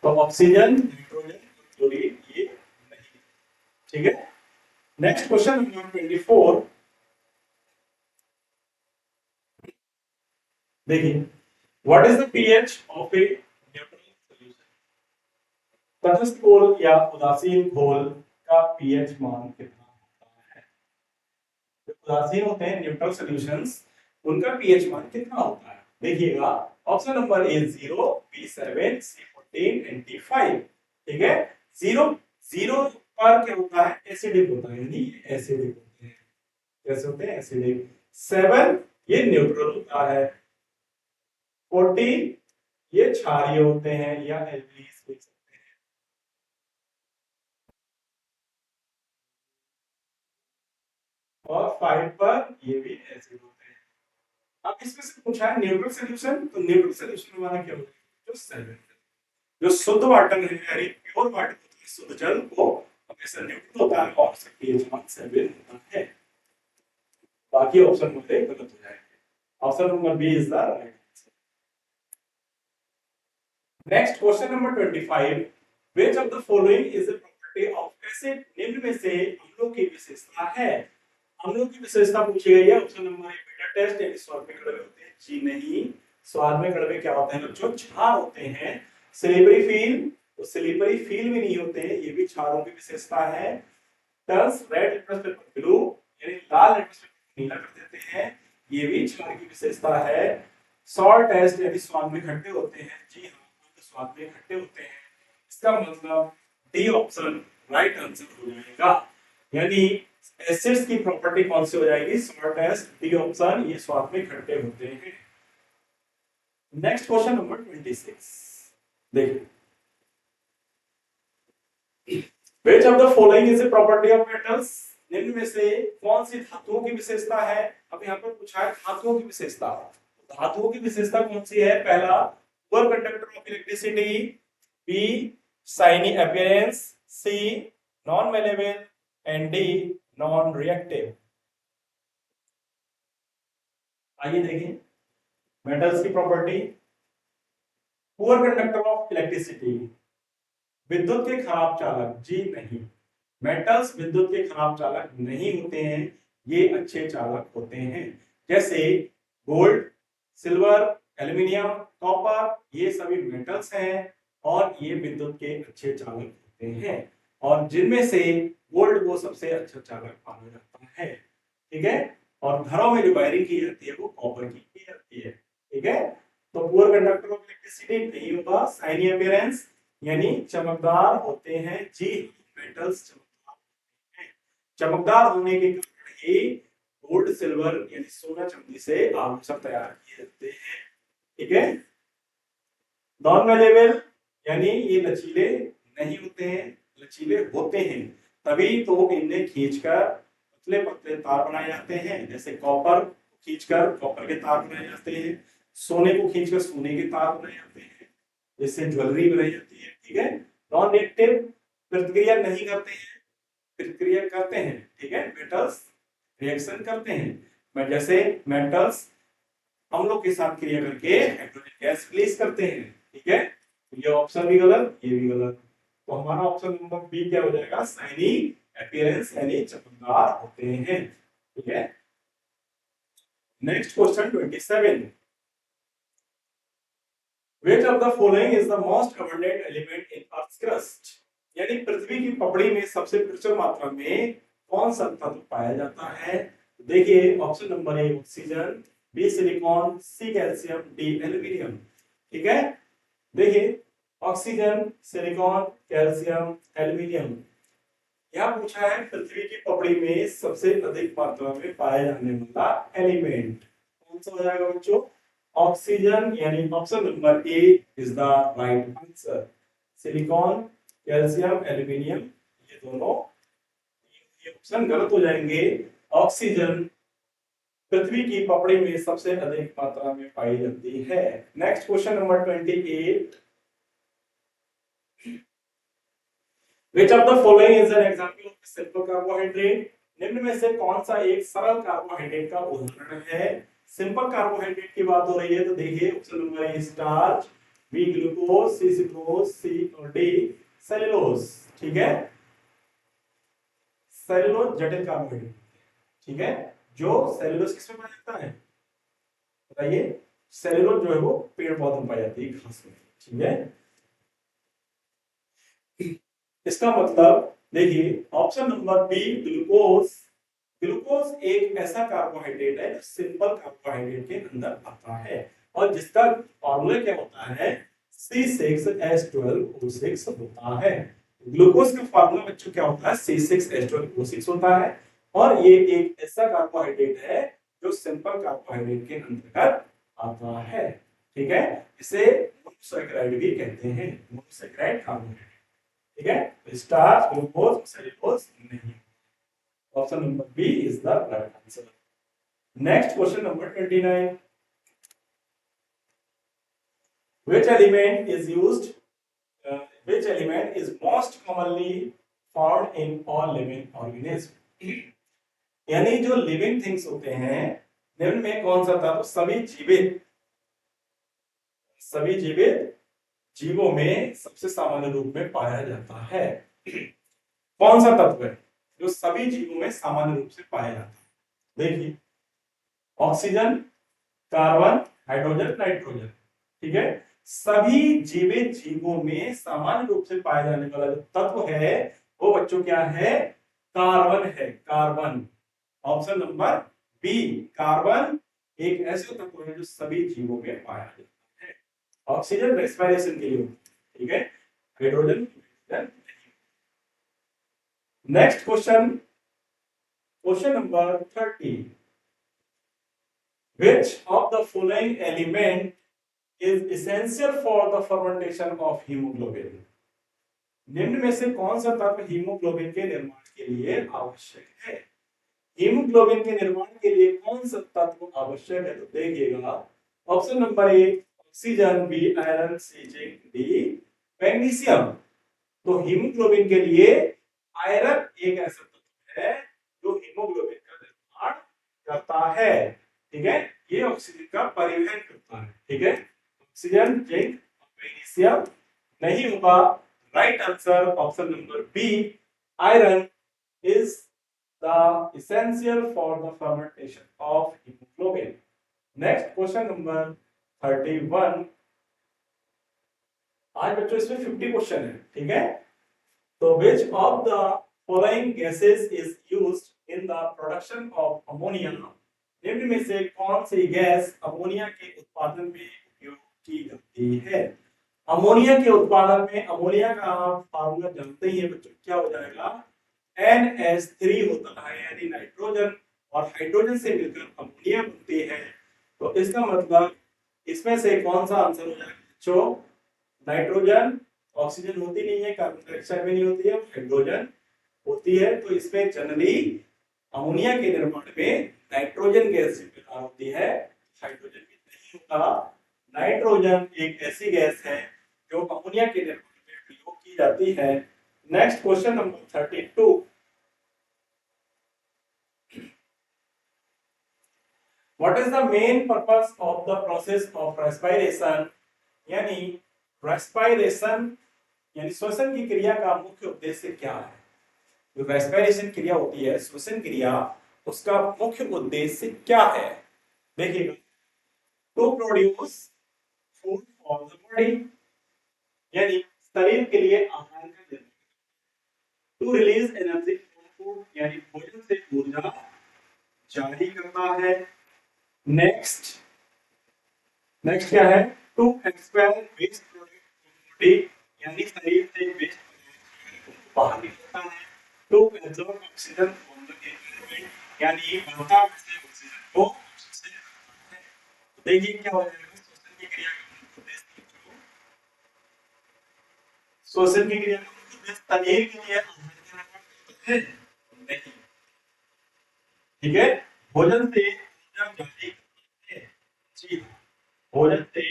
तो ऑक्सीजन, नाइट्रोजन, क्लोरीन ये नहीं, ठीक है। नेक्स्ट क्वेश्चन नंबर 24, देखिए what is the pH of a neutral solution? तटस्थ घोल या उदासीन घोल का पीएच मान कितना होता है? जो उदासीन होते हैं न्यूट्रल सॉल्यूशंस, उनका पीएच मान कितना होता है? देखिएगा option number A 0, B 7, C 14 and D 5, ठीक है। 0 पर क्या होता है, एसिडिक होता है, यानी एसिडिक होते हैं, कैसे होते हैं, एसिडिक। 7 ये न्यूट्रल होता है, 14 ये क्षारीय होते हैं या एल्कलीस लिख सकते हैं, और 5 पर ये भी एसिड होते हैं। अब इसमें से पूछा है न्यूट्रल सॉल्यूशन, तो न्यूट्रल सॉल्यूशन हमारा क्या होगा, जो 7, जो शुद्ध वाटर है यानी प्योर वाटर होता है, शुद्ध जल को हमेशा न्यूट्रल होता है और उसका पीएच मान 7 होता है। बाकी ऑप्शन मुझे गलत हो जाएंगे। Option number B is the right answer. Next question number 25, which of the following is a property of acid? निम्न में से अम्लों की विशेषता है। अम्लों की विशेषता पूछी गई है। Option number A bitter taste, यानी स्वाद में कड़वे होते हैं। जी नहीं, स्वाद में कड़वे क्या होते हैं बच्चों? क्षार होते हैं। स्लिपरी फील, तो स्लिपरी फील भी नहीं होते हैं, ये भी क्षारों की विशेषता है। Turns red litmus paper blue, यानी लाल लिटमस पेपर नीला कर देते हैं, ये भी क्षार की विशेषता है। सॉल्ट टेस्ट, यानी स्वाद में खट्टे होते हैं। जी हाँ, तो स्वाद में खट्टे होते हैं। इसका मतलब डी ऑप्शन राइट आंसर हो जाएगा। यानी एसिड्स की प्रॉपर्टी कौन सी हो जाएगी? सॉल्ट टेस्ट, डी ऑप्शन, ये स्वाद में खट्टे होते हैं। नेक्स्ट क्वेश्चन नंबर 26 देखिए, Which of the following is a property of metals? निम्न में से कौन सी धातुओं की विशेषता है? अब यहाँ पर पूछा है धातुओं की विशेषता। धातुओं की विशेषता कौन सी है? पहला, poor conductor of electricity, B shiny appearance, C non malleable and D non reactive. आइए देखें मेटल्स की property. Poor conductor of electricity, विद्युत के खराब चालक। जी नहीं, मेटल्स विद्युत के खराब चालक नहीं होते हैं, ये अच्छे चालक होते हैं। जैसे गोल्ड, सिल्वर, एल्युमिनियम, कॉपर, ये सभी मेटल्स हैं और ये विद्युत के अच्छे चालक होते हैं। और जिनमें से गोल्ड को सबसे अच्छा चालक माना जाता है। ठीक है, और घरों में जो वायरिंग की जाती है वो कॉपर की जाती है। ठीक है, तो पुअर कंडक्टर ऑफ इलेक्ट्रिसिटी नहीं होगा। शाइनी अपीयरेंस, यानी चमकदार होते हैं। जी, मेटल्स चमकदार होते हैं। चमकदार होने के कारण ही गोल्ड, सिल्वर यानी सोना चांदी से आभूषण तैयार किए जाते हैं। ठीक है, नॉन मेलेबल, यानी ये लचीले नहीं होते हैं, लचीले होते हैं तभी तो इन्हें खींचकर पतले पतले तार बनाए जाते हैं। जैसे कॉपर खींचकर कॉपर के तार बनाए जाते हैं, सोने को खींचकर सोने के तार बनाए जाते हैं, जिससे ज्वेलरी बनाई जाती है। ठीक है, नॉन रिएक्टिव, प्रतिक्रिया नहीं करते हैं, प्रतिक्रिया करते हैं। ठीक है, मेटल्स रिएक्शन करते हैं, जैसे मेटल्स अम्लों के साथ क्रिया करके हाइड्रोजन गैस रिलीज करते हैं। ठीक है, ये ऑप्शन भी गलत, ये भी गलत। तो हमारा ऑप्शन नंबर बी क्या हो जाएगा? शाइनी अपीयरेंस, यानी चमकदार होते हैं। ठीक है, next question 27, Which of the following is the most abundant element in Earth's crust? यानी पृथ्वी की पपड़ी में सबसे प्रचुर मात्रा में कौन सा तत्व पाया जाता है? देखिए option number A oxygen, B silicon, C calcium, D aluminium. ठीक है, देखिए ऑक्सीजन, सिलिकॉन, कैल्शियम, एल्यूमिनियम। यहाँ पूछा है पृथ्वी की पपड़ी में सबसे अधिक मात्रा में पाया जाने वाला एलिमेंट कौन सा हो जाएगा बच्चों? ऑक्सीजन, यानी option number A is the right answer. Silicon, calcium, aluminium, ये दोनों ये ऑप्शन गलत हो जाएंगे। ऑक्सीजन पृथ्वी की पपड़ी में सबसे अधिक मात्रा में पाई जाती है। Next question number 28, Which of the following is an example of simple carbohydrate? निम्न में से कौन सा एक सरल कार्बोहाइड्रेट का उदाहरण है? सिंपल कार्बोहाइड्रेट की बात हो रही है तो देखिए option number A starch, B glucose, C sucrose, C और डी सेलुलोज। ठीक है, सेलुलोज जटिल कार्बोहाइड्रेट। ठीक है, जो सेलुलोज किसमें पाया जाता है बताइए? सेलुलोज जो है वो पेड़ पौधों में पाई जाती है, घास में। ठीक है, इसका मतलब देखिए option number B glucose. Glucose एक ऐसा कार्बोहाइड्रेट है जो सिंपल कार्बोहाइड्रेट के अंदर आता है और जिसका फॉर्मूला क्या होता है? C6H12O6 होता है। ग्लूकोज का फॉर्मूला बच्चों क्या होता है? C6H12O6 होता है और ये एक ऐसा कार्बोहाइड्रेट है जो सिंपल कार्बोहाइड्रेट के अंतर्गत आता है। ठीक है, इसे मोनोसैकेराइड भी कहते हैं, मोनोसैकेराइड कार्बोहाइड्रेट। ठीक है, स्टार्च, ग्लूकोज, सेलुलोज नहीं। Option number B is the right answer. Next question number 29, which element is used which element is most commonly found in all living organisms? यानी जो लिविंग थिंग्स होते हैं निम्न में कौन सा तत्व सभी जीवित जीवों में सबसे सामान्य रूप में पाया जाता है? कौन सा तत्व है जो सभी जीवों में सामान्य रूप से पाया जाता है? देखिए, ऑक्सीजन, कार्बन, हाइड्रोजन, नाइट्रोजन, ठीक है। सभी जीवित जीवों में सामान्य रूप से पाया जाने वाला जो तत्व है वो बच्चों क्या है? कार्बन है, carbon. Option number B, carbon एक ऐसे तत्व है जो सभी जीवों में पाया जाता है। ऑक्सीजन रेस्पिरेशन के लिए, ठीक है। Hydrogen, next question, question number 30, which of the following element is essential for the fermentation of hemoglobin? निम्न में से कौन सा तत्व हीमोग्लोबिन के निर्माण के लिए आवश्यक है? हीमोग्लोबिन के निर्माण के लिए कौन सा तत्व आवश्यक है? तो देखिएगा, option number A oxygen, B iron, C zinc, D magnesium. तो हीमोग्लोबिन के लिए आयरन एक ऐसा तत्व है जो हीमोग्लोबिन का निर्माण करता है, ठीक है। ये ऑक्सीजन का परिवहन करता है, ठीक है। ऑक्सीजन, जिंक, मैग्नीशियम नहीं होगा। Right answer option number B, iron is the essential for the fermentation of hemoglobin. Next question number 31। आज बच्चों इसमें 50 क्वेश्चन है, ठीक है। तो which of the following gases is used in the production of ammonia? निम्न में से कौन सी गैस अमोनिया के उत्पादन में उपयोग की जाती है? अमोनिया के उत्पादन में, अमोनिया का आप फार्मूला जानते ही हैं बच्चों, क्या हो जाएगा? NH3 होता है, यानी नाइट्रोजन और हाइड्रोजन से मिलकर अमोनिया बनती है। तो इसका मतलब इसमें से कौन सा आंसर हो जाएगा बच्चों? नाइट्रोजन, ऑक्सीजन होती नहीं है, कार्बन डाइऑक्साइड में नहीं होती है, हाइड्रोजन होती है। तो इसमें जनरली अमोनिया के निर्माण में नाइट्रोजन गैस जिम्मेदार होती है, हाइड्रोजन भी नहीं होता। नाइट्रोजन एक ऐसी गैस है जो अमोनिया के निर्माण में प्रयोग की जाती है। Next question number 32। What is the main purpose of the process of respiration? यानी रेस्पिरेशन यानी श्वसन की क्रिया का मुख्य उद्देश्य क्या है? जो रेस्पिरेशन क्रिया होती है, श्वसन क्रिया, उसका मुख्य उद्देश्य क्या है? देखिएगा, to produce food for the body, यानी शरीर के लिए आहार का निर्माण। To release energy from food, यानी भोजन से ऊर्जा जारी करता है। नेक्स्ट नेक्स्ट क्या है? To expel waste product from body, यानी शरीर से वेस्ट पदार्थ बाहर निकलता है। To absorb oxygen from the environment, यानी वातावरण से ऑक्सीजन को अवशोषित करता है। देखिए क्या हो जाएगा, श्वसन की क्रिया का उद्देश्य, श्वसन की क्रिया का उद्देश्य शरीर के लिए आहार का निर्माण करता है नहीं, ठीक है। भोजन से ऊर्जा जारी करता है, जी हाँ, भोजन से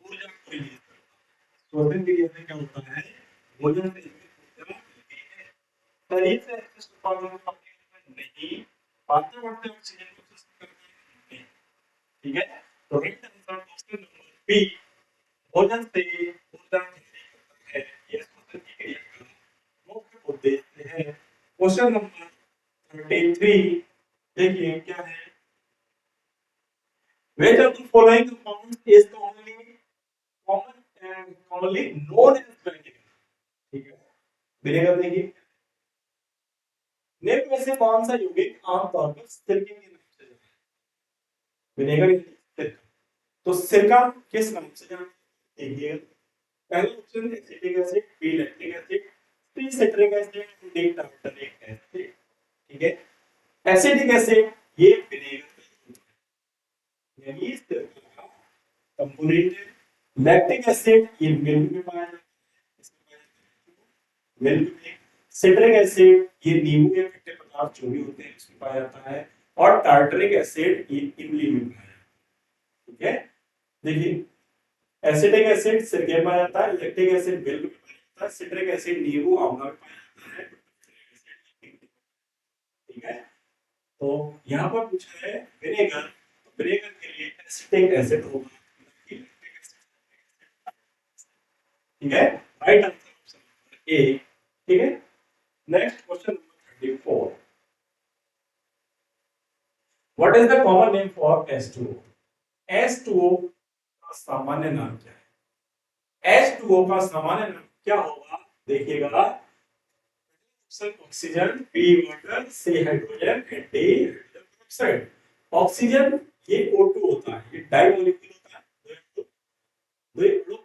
ऊर्जा को रिलीज करता है। श्वसन क्रिया से क्या होता है? भोजन से ऊर्जा मिलती है, शरीर से एक्सेस उत्पादन नहीं, वातावरण से ऑक्सीजन को एक्सेस करता है, ठीक है। तो right answer option number B, भोजन से ऊर्जा जारी करता है, यह श्वसन की क्रिया का मुख्य उद्देश्य है। क्वेश्चन नंबर 33 देखिए क्या है? Which of the following compounds is commonly known as vinegar? ठीक है, विनेगर देखिए, निम्न में से कौन सा यौगिक आमतौर पर सिरके के नाम से जाना है? विनेगर, सिरका। तो सिरका किस नाम से जाना है? देखिएगा, पहला option acetic acid, B lactic acid, C citric acid, D tartaric acid, ठीक है। एसिटिक एसिड ये विनेगर यानी सिरका का कंपोनेंट है। लैक्टिक एसिड ये मिल्क में पाया जाता है, इसमें पाया जाता है मिल्क में। सिट्रिक एसिड ये नींबू के खट्टे पदार्थ जो भी होते हैं उसमें पाया जाता है। और टार्टरिक एसिड ये इमली में पाया जाता है, ठीक है। देखिए, एसिटिक एसिड सिरके में पाया जाता है, लैक्टिक एसिड मिल्क में पाया जाता है, सिट्रिक एसिड नींबू आंवला में पाया जाता है, ठीक है। तो यहाँ पर पूछा है विनेगर, तो विनेगर के लिए एसिटिक एसिड होगा, ठीक है। राइट आंसर ऑप्शन नंबर ए, ठीक है। Next question number 34। What is the common name for H2O? H2O का सामान्य नाम क्या है? H2O का सामान्य नाम क्या होगा? देखिएगा, oxygen, B water, C hydrogen, and D hydrogen peroxide. Oxygen ये O2 होता है, ये डाई मॉलिक्यूल होता है, दो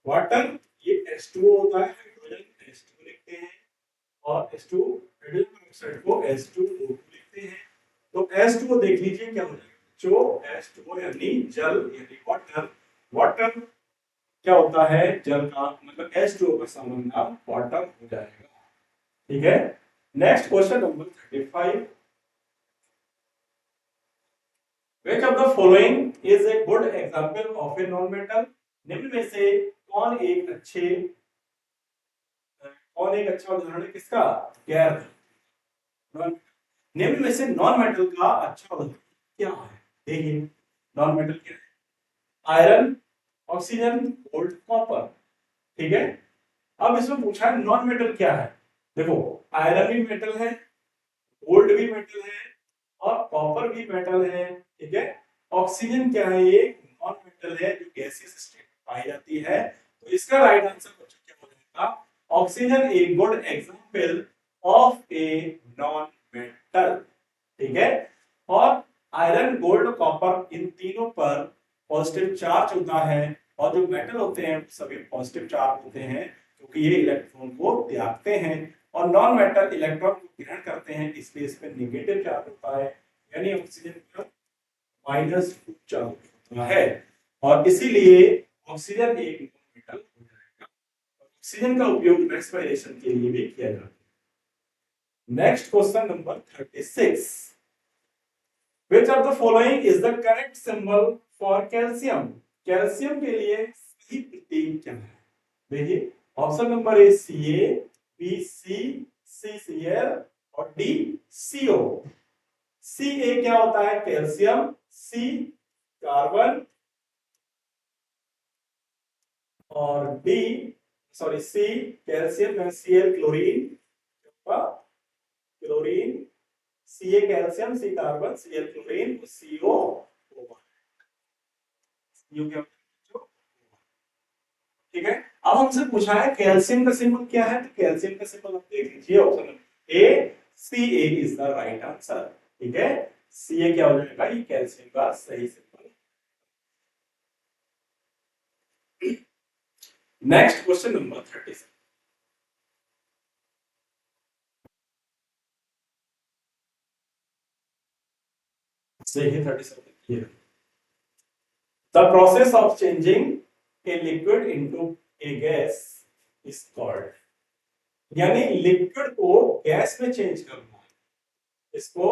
वाटर ये H2O होता है, हाइड्रोजन H2 लिखते हैं, और H2 हाइड्रोजन पेरोक्साइड को H2O2 लिखते हैं। तो H2O देख लीजिए क्या हो जाएगा, जो H2O यानी जल यानी वाटर, वाटर क्या होता है, जल का मतलब H2O का सामान्य नाम वाटर हो जाएगा। ठीक है, next question number 35, which of the following is a good example of a non metal? निम्न में से कौन एक अच्छा उदाहरण है किसका? गैर नॉन, निम्न में से नॉन मेटल का अच्छा उदाहरण क्या है? देखिए नॉन मेटल क्या है? Iron, oxygen, gold, copper. ठीक है, अब इसमें पूछा है नॉन मेटल क्या है। देखो आयरन भी मेटल है, गोल्ड भी मेटल है, और कॉपर भी मेटल है। ठीक है, ऑक्सीजन क्या है? ये नॉन मेटल है जो गैसियस स्टेट में पाई जाती है। तो इसका राइट आंसर बच्चों क्या हो जाएगा? Oxygen a good example of a non metal. ठीक है, और आयरन, गोल्ड, कॉपर इन तीनों पर पॉजिटिव चार्ज होता है, और जो मेटल होते हैं सभी पॉजिटिव चार्ज होते हैं क्योंकि ये इलेक्ट्रॉन को त्यागते हैं, और नॉन मेटल इलेक्ट्रॉन को ग्रहण करते हैं, इसलिए इस पे नेगेटिव चार्ज होता है, यानी ऑक्सीजन का -2 चार्ज होता है, और इसीलिए ऑक्सीजन एक नॉन मेटल हो जाएगा। ऑक्सीजन का उपयोग रेस्पिरेशन के लिए भी किया जाता है। Next question number 36, which of the following is the correct symbol for calcium? Calcium के लिए सही प्रतीक क्या है? देखिए option number A Ca, B C, C Cl, और डी CO। Ca क्या होता है? कैल्शियम, C कार्बन, और डी सॉरी C कैल्शियम में Cl chlorine, chlorine, Ca calcium, C carbon, Cl chlorine, CO यू क्या? ठीक है, अब हमसे पूछा है कैल्शियम का सिंबल क्या है, तो कैल्शियम का सिंबल आप देख लीजिए, option A Ca is the right answer. ठीक है, Ca क्या हो जाएगा? ये कैल्शियम का सही सिंबल। नेक्स्ट क्वेश्चन नंबर 37, देखिए 37 ये, the process of changing a liquid into A gas is called, यानी लिक्विड को गैस में चेंज करना है, इसको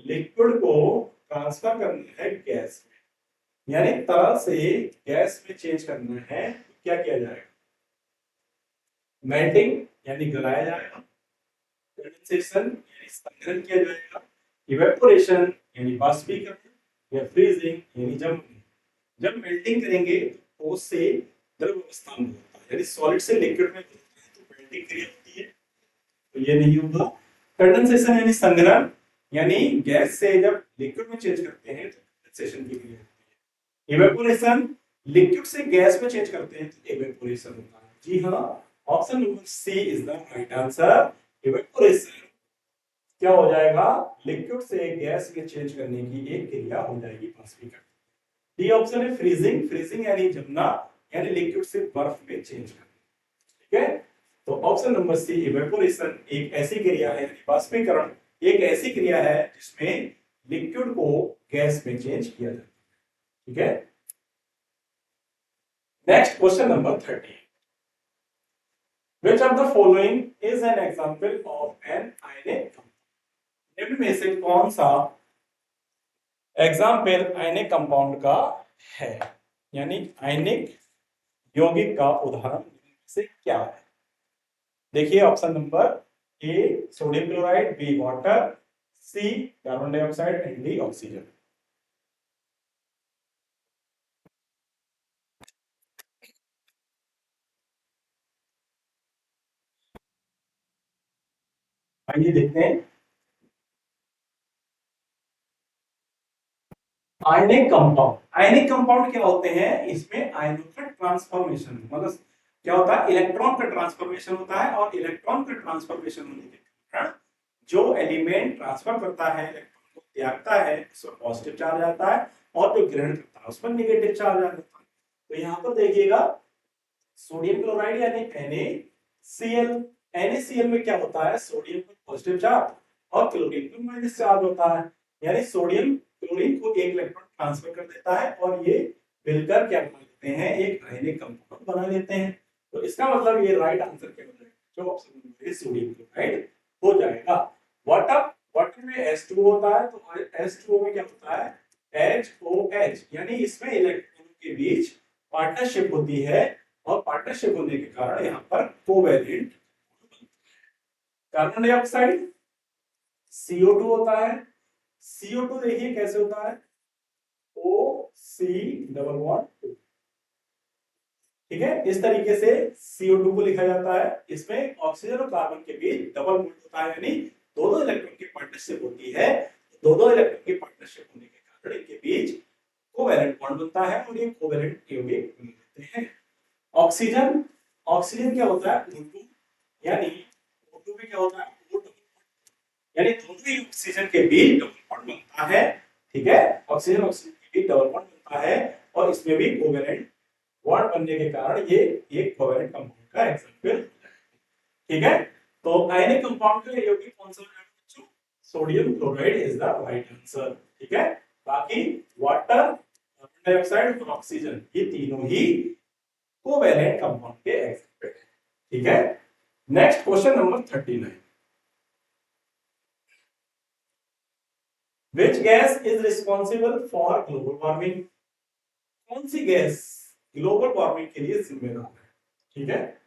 लिक्विड को ट्रांसफर करना है गैस में, यानी तरल से गैस में चेंज करना है, तो क्या किया जाएगा? मेल्टिंग यानी गलाया जाएगा, कंडेंसेशन यानी संघनन किया जाएगा, इवेपोरेशन यानी बाष्पीकरण, या फ्रीजिंग यानी जमना। जब मेल्टिंग करेंगे तो उससे द्रव अवस्था में होता है, यानी सॉलिड से लिक्विड में बदलता है, तो मेल्टिंग क्रिया होती है, तो ये नहीं होगा। कंडेंसेशन यानी संघनन, यानी गैस से जब लिक्विड में चेंज करते हैं तो कंडेंसेशन की क्रिया होती है। इवेपोरेशन, लिक्विड से गैस में चेंज करते हैं तो इवेपोरेशन होता है। जी हाँ, option number C is the right answer. Evaporation क्या हो जाएगा? लिक्विड से गैस में चेंज करने की एक क्रिया हो जाएगी, बाष्पीकरण। डी ऑप्शन है फ्रीजिंग, फ्रीजिंग यानी जमना, यानी लिक्विड से बर्फ में चेंज करना। ठीक है, तो ऑप्शन नंबर सी इवेपोरेशन एक ऐसी क्रिया है, बाष्पीकरण एक ऐसी क्रिया है जिसमें लिक्विड को गैस में चेंज किया जाता है। ठीक है, next question number 30, which of the following is an example of an ionic compound? निम्न में से कौन सा एग्जाम्पल आयनिक कंपाउंड का है, यानी आयनिक यौगिक का उदाहरण से क्या है? देखिए option number A sodium chloride, B water, C carbon dioxide, and D oxygen. आइए देखते हैं, आयनिक कंपाउंड क्या होते हैं, इसमें आयनों का ट्रांसफॉर्मेशन, मतलब क्या होता है, इलेक्ट्रॉन का ट्रांसफॉर्मेशन होता है, और इलेक्ट्रॉन का ट्रांसफॉर्मेशन होने के कारण जो एलिमेंट ट्रांसफर करता है, इलेक्ट्रॉन को त्यागता है, उसमें पॉजिटिव चार्ज आता है, और जो ग्रहण करता है उस पर नेगेटिव चार्ज आ जाता है। तो यहाँ पर देखिएगा सोडियम क्लोराइड यानी NaCl, NaCl में क्या होता है, सोडियम पर पॉजिटिव चार्ज और क्लोरीन पर माइनस चार्ज होता है, यानी सोडियम क्लोरीन को एक इलेक्ट्रॉन ट्रांसफर कर देता है और ये मिलकर क्या बना लेते हैं, एक आयनिक कंपाउंड बना लेते हैं। तो इसका मतलब ये राइट आंसर क्या हो जाएगा, जो option number A sodium chloride हो जाएगा। वाटर, वाटर में H2O होता है, तो H2O में क्या होता है, HOH, यानी इसमें इलेक्ट्रॉनों के बीच पार्टनरशिप होती है, और पार्टनरशिप होने के कारण यहाँ पर कोवैलेंट कार्बन डाइऑक्साइड CO2 होता है। CO2 देखिए कैसे होता है, OC2, ठीक है, इस तरीके से CO2 को लिखा जाता है। इसमें ऑक्सीजन और कार्बन के बीच डबल बॉन्ड होता है, यानी दोनों इलेक्ट्रॉन की पार्टनरशिप होती है। दोनों इलेक्ट्रॉन की पार्टनरशिप होने के कारण इनके बीच कोवैलेंट बॉन्ड बनता है, और ये कोवैलेंट यौगिक बन जाते हैं। ऑक्सीजन, ऑक्सीजन क्या होता है, O2, यानी O2 में क्या होता है, O डबल, यानी दोनों ही ऑक्सीजन के बीच डबल बॉन्ड बनता है, ठीक है, ऑक्सीजन ऑक्सीजन के बीच डबल बॉन्ड बनता है, और इसमें भी कोवैलेंट बॉन्ड बनने के कारण ये एक कोवैलेंट कंपाउंड का एग्जांपल है, ठीक है। तो आयनिक कंपाउंड का यौगिक कौन सा है बच्चों, sodium chloride is the right answer, ठीक है। बाकी वाटर, कार्बन डाइऑक्साइड और ऑक्सीजन, ये तीनों ही कोवैलेंट कंपाउंड के एग्जांपल हैं, ठीक है। Next question number 39, which gas is responsible for global warming, कौन सी गैस ग्लोबल वार्मिंग के लिए जिम्मेदार है, ठीक है।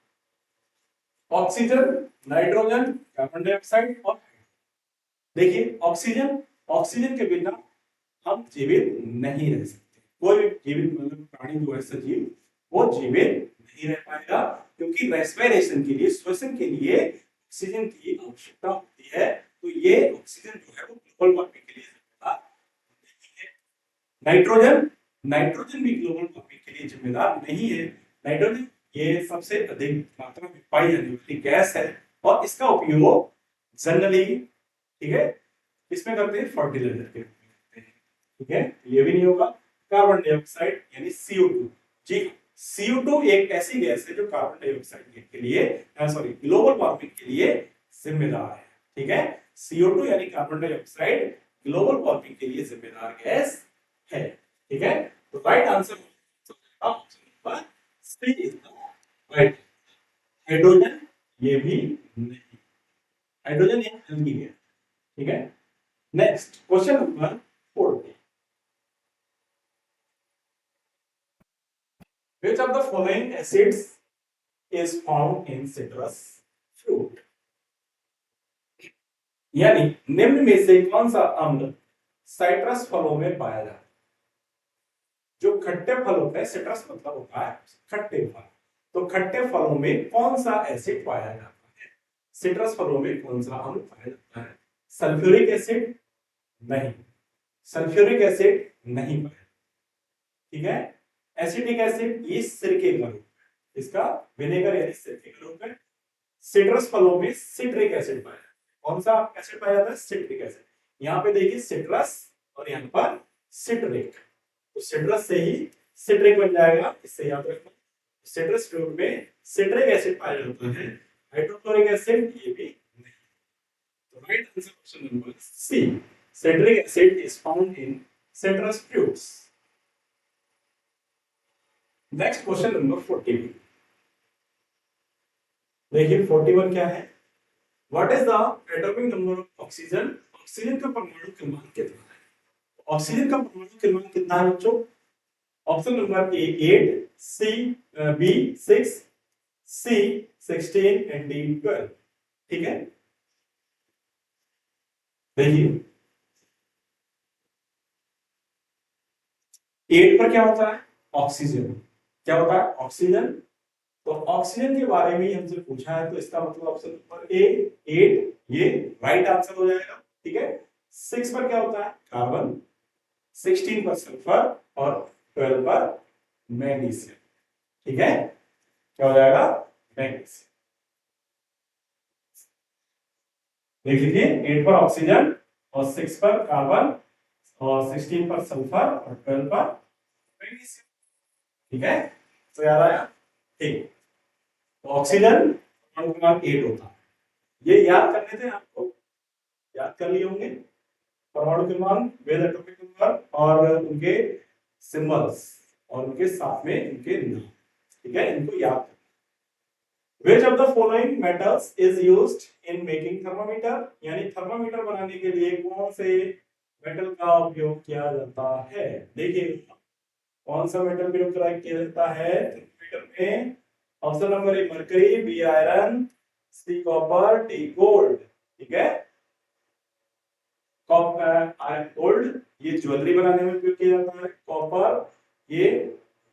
ऑक्सीजन, नाइट्रोजन, कार्बन डाइऑक्साइड और देखिए ऑक्सीजन, ऑक्सीजन के बिना हम जीवित नहीं रह सकते, कोई भी जीवित मतलब प्राणी जो है सजीव वो जीवित नहीं रह पाएगा, क्योंकि रेस्पिरेशन के लिए, श्वसन के लिए ऑक्सीजन की आवश्यकता होती है। तो ये ऑक्सीजन जो है वो ग्लोबल वार्मिंग के लिए जिम्मेदार नहीं है। नाइट्रोजन, नाइट्रोजन भी ग्लोबल वार्मिंग के लिए जिम्मेदार नहीं है। नाइट्रोजन ये सबसे अधिक मात्रा में पाई जाने वाली गैस है, और इसका उपयोग जनरली, ठीक है, इसमें करते हैं फर्टिलाइजर के रूप में करते हैं, ठीक है, ये भी नहीं होगा। कार्बन डाइऑक्साइड यानी CO2, जी CO2 एक ऐसी गैस है जो कार्बन डाइऑक्साइड के लिए, सॉरी, ग्लोबल वार्मिंग के लिए जिम्मेदार है, ठीक है। CO2 यानी कार्बन डाइऑक्साइड ग्लोबल वार्मिंग के लिए जिम्मेदार गैस है, ठीक है। तो right answer option number C is the right. Hydrogen ये भी नहीं, हाइड्रोजन एक हल्की गैस, ठीक है। Next question number 40, which of the following acids is found in citrus fruit, यानी निम्न में से कौन सा अम्ल साइट्रस फलों में पाया जाता है। जो खट्टे फल होते हैं, सिट्रस मतलब होता है खट्टे फल, तो खट्टे फलों में कौन सा एसिड पाया जाता है, सिट्रस फलों में कौन सा अम्ल पाया जाता है। सल्फ्यूरिक एसिड नहीं, सल्फ्यूरिक एसिड नहीं पाया, ठीक है। एसिटिक एसिड ये सिरके का रूप है, इसका विनेगर यानी सिरके का रूप है। सिट्रस फलों में सिट्रिक एसिड पाया जाता है, कौन सा एसिड पाया जाता है, सिट्रिक एसिड। यहाँ पे देखिए सिट्रस और यहाँ पर सिट्रिक, तो सिट्रस से ही सिट्रिक बन जाएगा, इससे याद रखना। सिट्रस फ्रूट में सिट्रिक एसिड पाया जाता है, हाइड्रोक्लोरिक एसिड ये भी नहीं। तो right answer option number C, citric acid is found in citrus fruits. Next question number 41, देखिए 41 क्या है, What is the atomic number of oxygen, oxygen का परमाणु क्रमांक कितना है। ऑक्सीजन का परमाणु क्रमांक कितना है बच्चों, option number A 8, C B 6, C 16 and D 12, ठीक है। देखिए 8 पर क्या होता है, ऑक्सीजन, क्या होता है ऑक्सीजन, तो ऑक्सीजन के बारे में हमसे पूछा है, तो इसका मतलब ऑप्शन नंबर ए 8 ये राइट आंसर हो जाएगा, ठीक है। 6 पर क्या होता है, कार्बन, 16 पर सल्फर और 12 पर मैग्नीशियम। ठीक है, क्या हो जाएगा? मैग्नीशियम। देख लीजिए, 8 पर ऑक्सीजन और 6 पर कार्बन और 16 पर सल्फर और 12 पर मैग्नीशियम। ठीक है, तो याद आया? ठीक, तो ऑक्सीजन परमाणु क्रमांक 8 होता है। ये याद करने थे आपको, याद कर लिए होंगे परमाणु क्रमांक, वेद एटॉमिक नंबर और उनके सिंबल्स और उनके साथ में उनके नाम। ठीक है, इनको याद। Which of the following metals is used in making thermometer? यानी थर्मामीटर बनाने के लिए कौन से मेटल का उपयोग किया जाता है? देखिए, कौन सा मेटल का उपयोग किया जाता है थर्मामीटर में? Option number A mercury, B iron, C copper, D gold. ठीक है, गोल्ड ये ज्वेलरी बनाने में उपयोग किया जाता है। कॉपर ये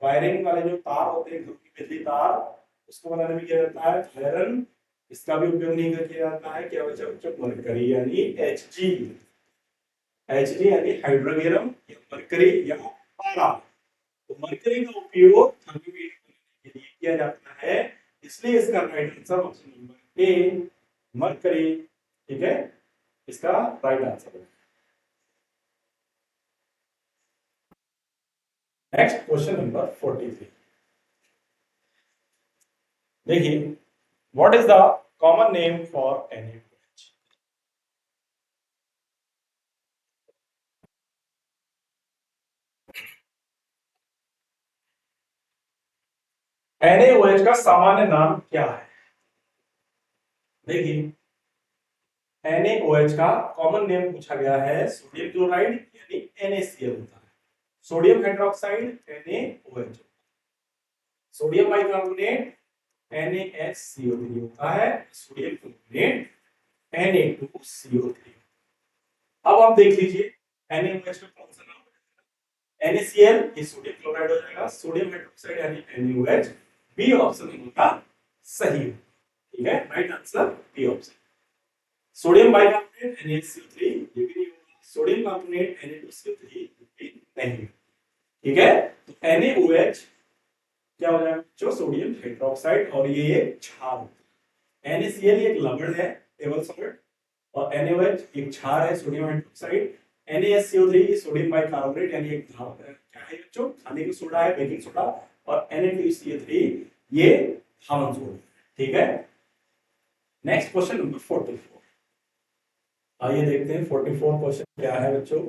वायरिंग वाले जो तार होते हैं, बिजली तार, उसको बनाने में किया जाता है। आयरन इसका भी उपयोग नहीं किया जाता है। क्या बचा बच्चों? मरकरी यानी Hg। Hg यानी हाइड्रोजन या मरकरी या पारा। तो मरकरी का उपयोग थर्मामीटर बनाने के लिए किया जाता है, इसलिए इसका right answer option number A mercury. ठीक है, इसका राइट आंसर है। Next question number 43। देखिए, what is the common name for NaOH? NaOH का सामान्य नाम क्या है? देखिए, NaOH का कॉमन नेम पूछा गया है, सोडियम क्लोराइड यानी NaCl होता है। Sodium hydroxide NaOH, sodium bicarbonate NaHCO3 होता है, सोडियम क्लोराइड Na2CO3। अब आप देख लीजिए, NaOH में कौन सा नाम है? NaCl, ये सोडियम क्लोराइड हो जाएगा। सोडियम हाइड्रोक्साइड यानी NaOH, बी ऑप्शन होगा सही। ठीक है, right answer B option. Sodium bicarbonate NaCO3 ये भी नहीं होगा। सोडियम कार्बोनेट Na2CO3 भी नहीं। ठीक है, तो NaOH क्या हो जाएगा? जो सोडियम हाइड्रोक्साइड, और ये एक क्षार होता है। NaCl एक लवण है, टेबल सॉल्ट, और NaOH एक क्षार है, sodium hydroxide. NaSCO3 sodium bicarbonate यानी एक धातु है, क्या है बच्चों? खाने का सोडा है, बेकिंग सोडा। और Na2CO3 ये धावन सोडा। ठीक है, नेक्स्ट क्वेश्चन नंबर 44। आइए देखते हैं 44 क्वेश्चन क्या है बच्चों।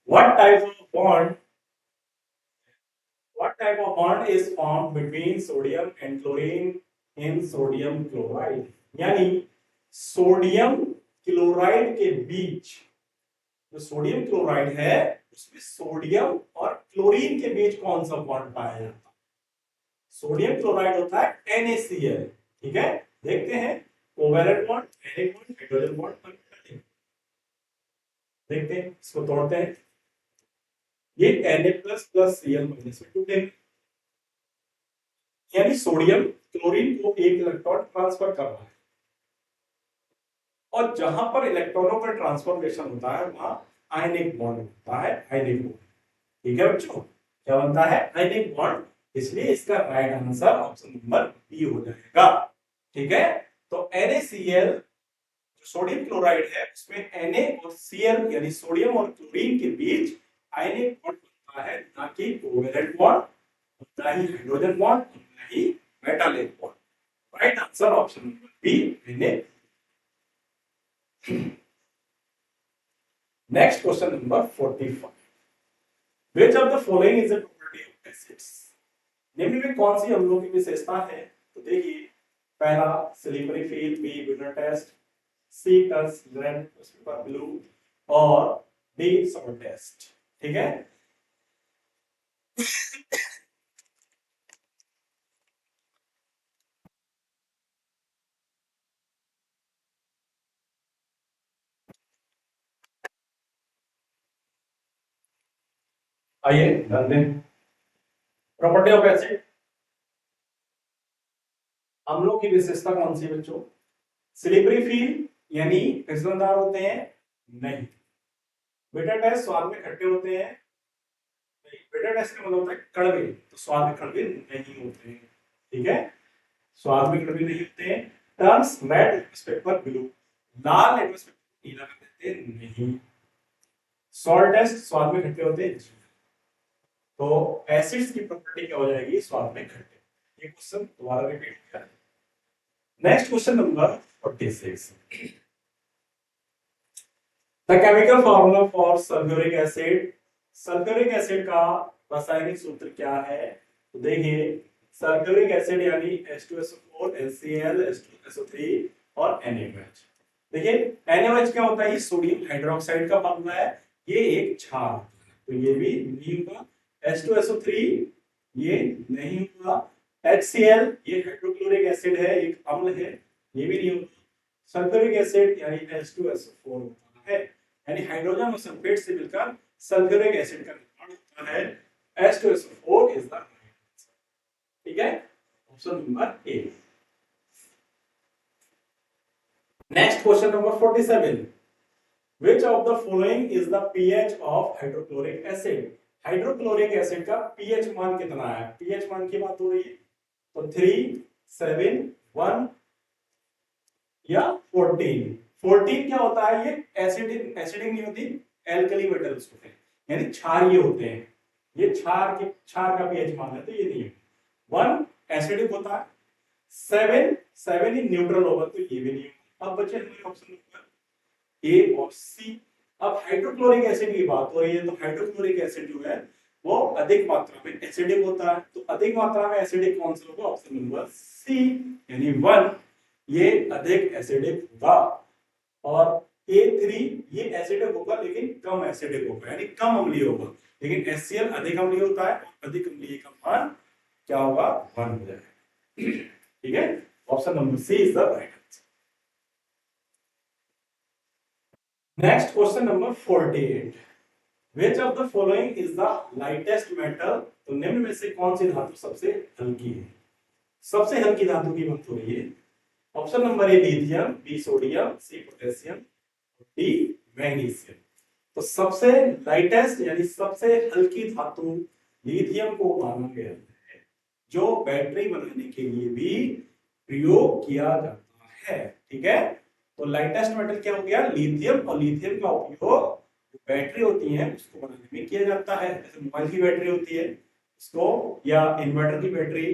What type of bond is formed between sodium and chlorine in sodium chloride? यानी सोडियम क्लोराइड के बीच, जो सोडियम क्लोराइड है उसमें सोडियम और क्लोरीन के बीच कौन सा बॉन्ड पाया जाता है? सोडियम क्लोराइड होता है NaCl। ठीक है, देखते हैं कोवैलेंट बॉन्ड, हाइड्रोजन बॉन्ड, देखते हैं, इसको तोड़ते हैं। ये Na++Cl- में टूटेगा, यानी सोडियम क्लोरीन को एक इलेक्ट्रॉन ट्रांसफर कर रहा है, और जहां पर इलेक्ट्रॉनों का ट्रांसफॉर्मेशन होता है वहां आयनिक बॉन्ड होता है, आयनिक बॉन्ड। ठीक है बच्चों, क्या बनता है? Ionic bond. इसलिए इसका right answer option number B हो जाएगा। ठीक है, तो NaCl जो सोडियम क्लोराइड है उसमें Na और Cl यानी सोडियम और क्लोरीन के बीच आयनिक बॉन्ड बनता है, ना कि कोवैलेंट बॉन्ड, ना ही हाइड्रोजन बॉन्ड, ना ही metallic bond. Right answer option number B. Next question number 45। Which of the following is a property of acids? निम्न में कौन सी अम्लों की विशेषता है? तो देखिए, पहला slippery feel, B bitter taste, C touch red paper blue, और डी सॉल्ट टेस्ट। ठीक है, आइए ध्यान दें। प्रॉपर्टी ऑफ एसिड, अम्लों की विशेषता कौन सी है बच्चों? स्लिपरी फील यानी फिसलनदार होते हैं? नहीं। बिटर टेस्ट स्वाद में खट्टे होते हैं, बिटर टेस्ट का मतलब होता है कड़वे, तो स्वाद में कड़वे नहीं होते हैं, ठीक है, स्वाद में कड़वे नहीं होते हैं। Turns red litmus paper blue, लाल लिटमस पेपर नीला कर देते हैं नहीं। सॉल्ट टेस्ट स्वाद में खट्टे होते हैं, तो एसिड्स की प्रॉपर्टी क्या हो जाएगी, स्वाद में खट्टे। ये क्वेश्चन दोबारा रिपीट किया। Next question number 46, the chemical formula for sulphuric acid, sulphuric acid का रासायनिक सूत्र क्या है, तो देखिए सल्फ्यूरिक एसिड यानी H2SO4 HCl H2SO3 और NaOH। देखिए NaOH क्या होता है, ये सोडियम हाइड्रोक्साइड का फार्मूला है, ये एक क्षार, तो ये भी नहीं होगा। H2SO3 ये नहीं होगा। HCl ये हाइड्रोक्लोरिक एसिड है, एक अम्ल है, ये भी नहीं होगा। सल्फ्यूरिक एसिड यानी H2SO4 होता है, यानी हाइड्रोजन और सल्फेट से मिलकर सल्फ्यूरिक एसिड का निर्माण होता है। H2SO4 is the right answer, ठीक है, option number A. Next question number 47, which of the following is the pH of hydrochloric acid, hydrochloric acid का pH मान कितना है, pH मान की बात हो रही है, तो 3, 7, 1 या 14। 14 क्या होता है, ये एसिडिक नहीं होती, एल्कली मेटल्स होते हैं, यानी क्षारीय होते हैं, ये क्षार का पीएच मान है, तो ये नहीं है। 1 एसिडिक होता है, 7 ही न्यूट्रल होगा, तो ये भी नहीं होगा। अब बचे हमारे ऑप्शन नंबर ए और सी। अब हाइड्रोक्लोरिक एसिड की बात हो रही है, तो हाइड्रोक्लोरिक एसिड जो है वो अधिक मात्रा में एसिडिक होता है, तो अधिक मात्रा में एसिडिक कौन सा होगा, ऑप्शन नंबर सी यानी 1, ये अधिक एसिडिक होगा। और A3 ये एसिडिक होगा लेकिन कम एसिडिक होगा, यानी कम अम्लीय होगा, लेकिन HCl अधिक अम्लीय होता है, और अधिक अम्लीय का मान क्या होगा, 1 हो जाएगा, ठीक है, option number C is the right answer. Next question number 48, which of the following is the lightest metal, तो निम्न में से कौन सी धातु सबसे हल्की है, सबसे हल्की धातु की बात हो रही है। Option number A lithium, B sodium, C potassium, D magnesium. तो सबसे लाइटेस्ट यानी सबसे हल्की धातु लिथियम को माना गया है, जो बैटरी बनाने के लिए भी प्रयोग किया जाता है, ठीक है, तो लाइटेस्ट मेटल क्या हो गया, लिथियम, और लिथियम का उपयोग बैटरी होती है उसको बनाने में किया जाता है, जैसे मोबाइल की बैटरी होती है उसको, या इन्वर्टर की बैटरी,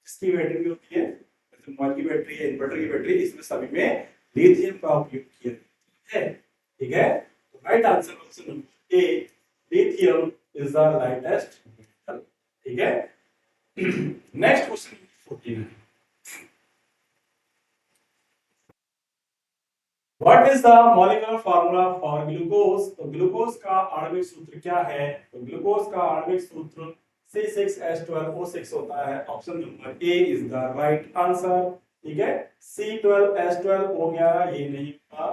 इसकी बैटरी भी होती है, जैसे मोबाइल की बैटरी है, इन्वर्टर की बैटरी, इसमें सभी में लिथियम का उपयोग किया जाता है, ठीक है, तो right answer option number A, lithium is the lightest metal, ठीक है। Next question 49, What is the molecular formula for glucose, तो ग्लूकोज का आणविक सूत्र क्या है, तो ग्लूकोज का आणविक सूत्र C6H12O6 होता है, option number A is the right answer, ठीक है। C12H12 हो गया, ये नहीं होगा,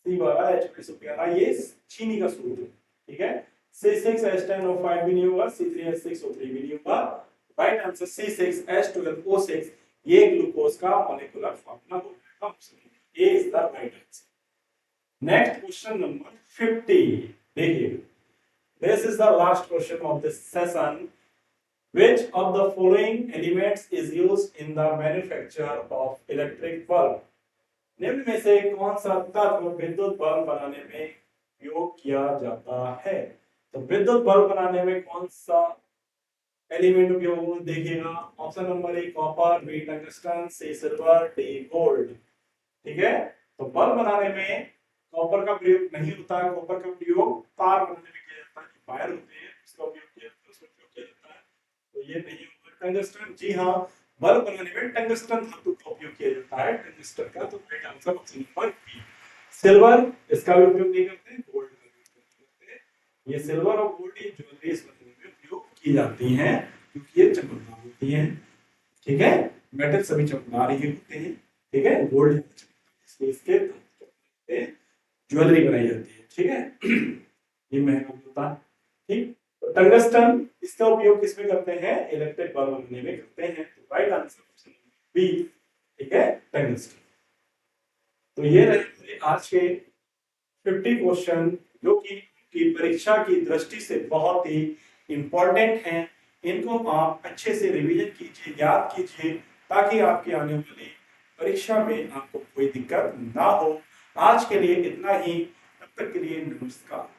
C12H11 ये चीनी का सूत्र, ठीक है। C6H10O5 भी नहीं होगा, C3H6O3 भी नहीं होगा, राइट आंसर C6H12O6 ये ग्लूकोज का मॉलिक्यूलर फार्मूला होगा, option A is the right answer. Next question number 50. देखिए, this is the last question of this session. Which of the following elements is used in the manufacture of electric bulb? निम्न में से कौन सा तत्व विद्युत bulb बनाने में उपयोग किया जाता है, तो विद्युत बल्ब बनाने में कौन सा एलिमेंट उपयोग होगा, देखिएगा, option number A copper, B tungsten, C silver, D gold, ठीक है। तो बल्ब बनाने में कॉपर का प्रयोग नहीं होता है, कॉपर का प्रयोग तार बनाने में किया जाता है, वायर होते हैं उसका उपयोग किया जाता है, उसका उपयोग किया जाता है, तो ये नहीं होगा। टंगस्टन, जी हाँ, बल्ब बनाने में टंगस्टन धातु का उपयोग किया जाता है, टंगस्टन का, तो right answer option number B. Silver इसका भी उपयोग नहीं करते, गोल्ड का भी उपयोग करते हैं, ये सिल्वर और गोल्ड ये ज्वेलरीज बनाने में उपयोग की जाती हैं, क्योंकि ये चमकदार होती हैं, ठीक है, मेटल सभी चमकदार ही होते हैं, ठीक है, गोल्ड इसके ज्वेलरी बनाई जाती है, ठीक है, ये महंगा होता है, ठीक। तो टंगस्टन इसका उपयोग किसमें करते हैं, इलेक्ट्रिक बल्ब बनाने में करते हैं, तो राइट आंसर ऑप्शन बी, ठीक है, टंगस्टन। तो ये रहे आज के 50 क्वेश्चन जो कि परीक्षा की दृष्टि से बहुत ही इंपॉर्टेंट हैं। इनको आप अच्छे से रिवीजन कीजिए, याद कीजिए, ताकि आपके आने वाली परीक्षा में आपको कोई दिक्कत ना हो। आज के लिए इतना ही, तब तक के लिए नमस्कार।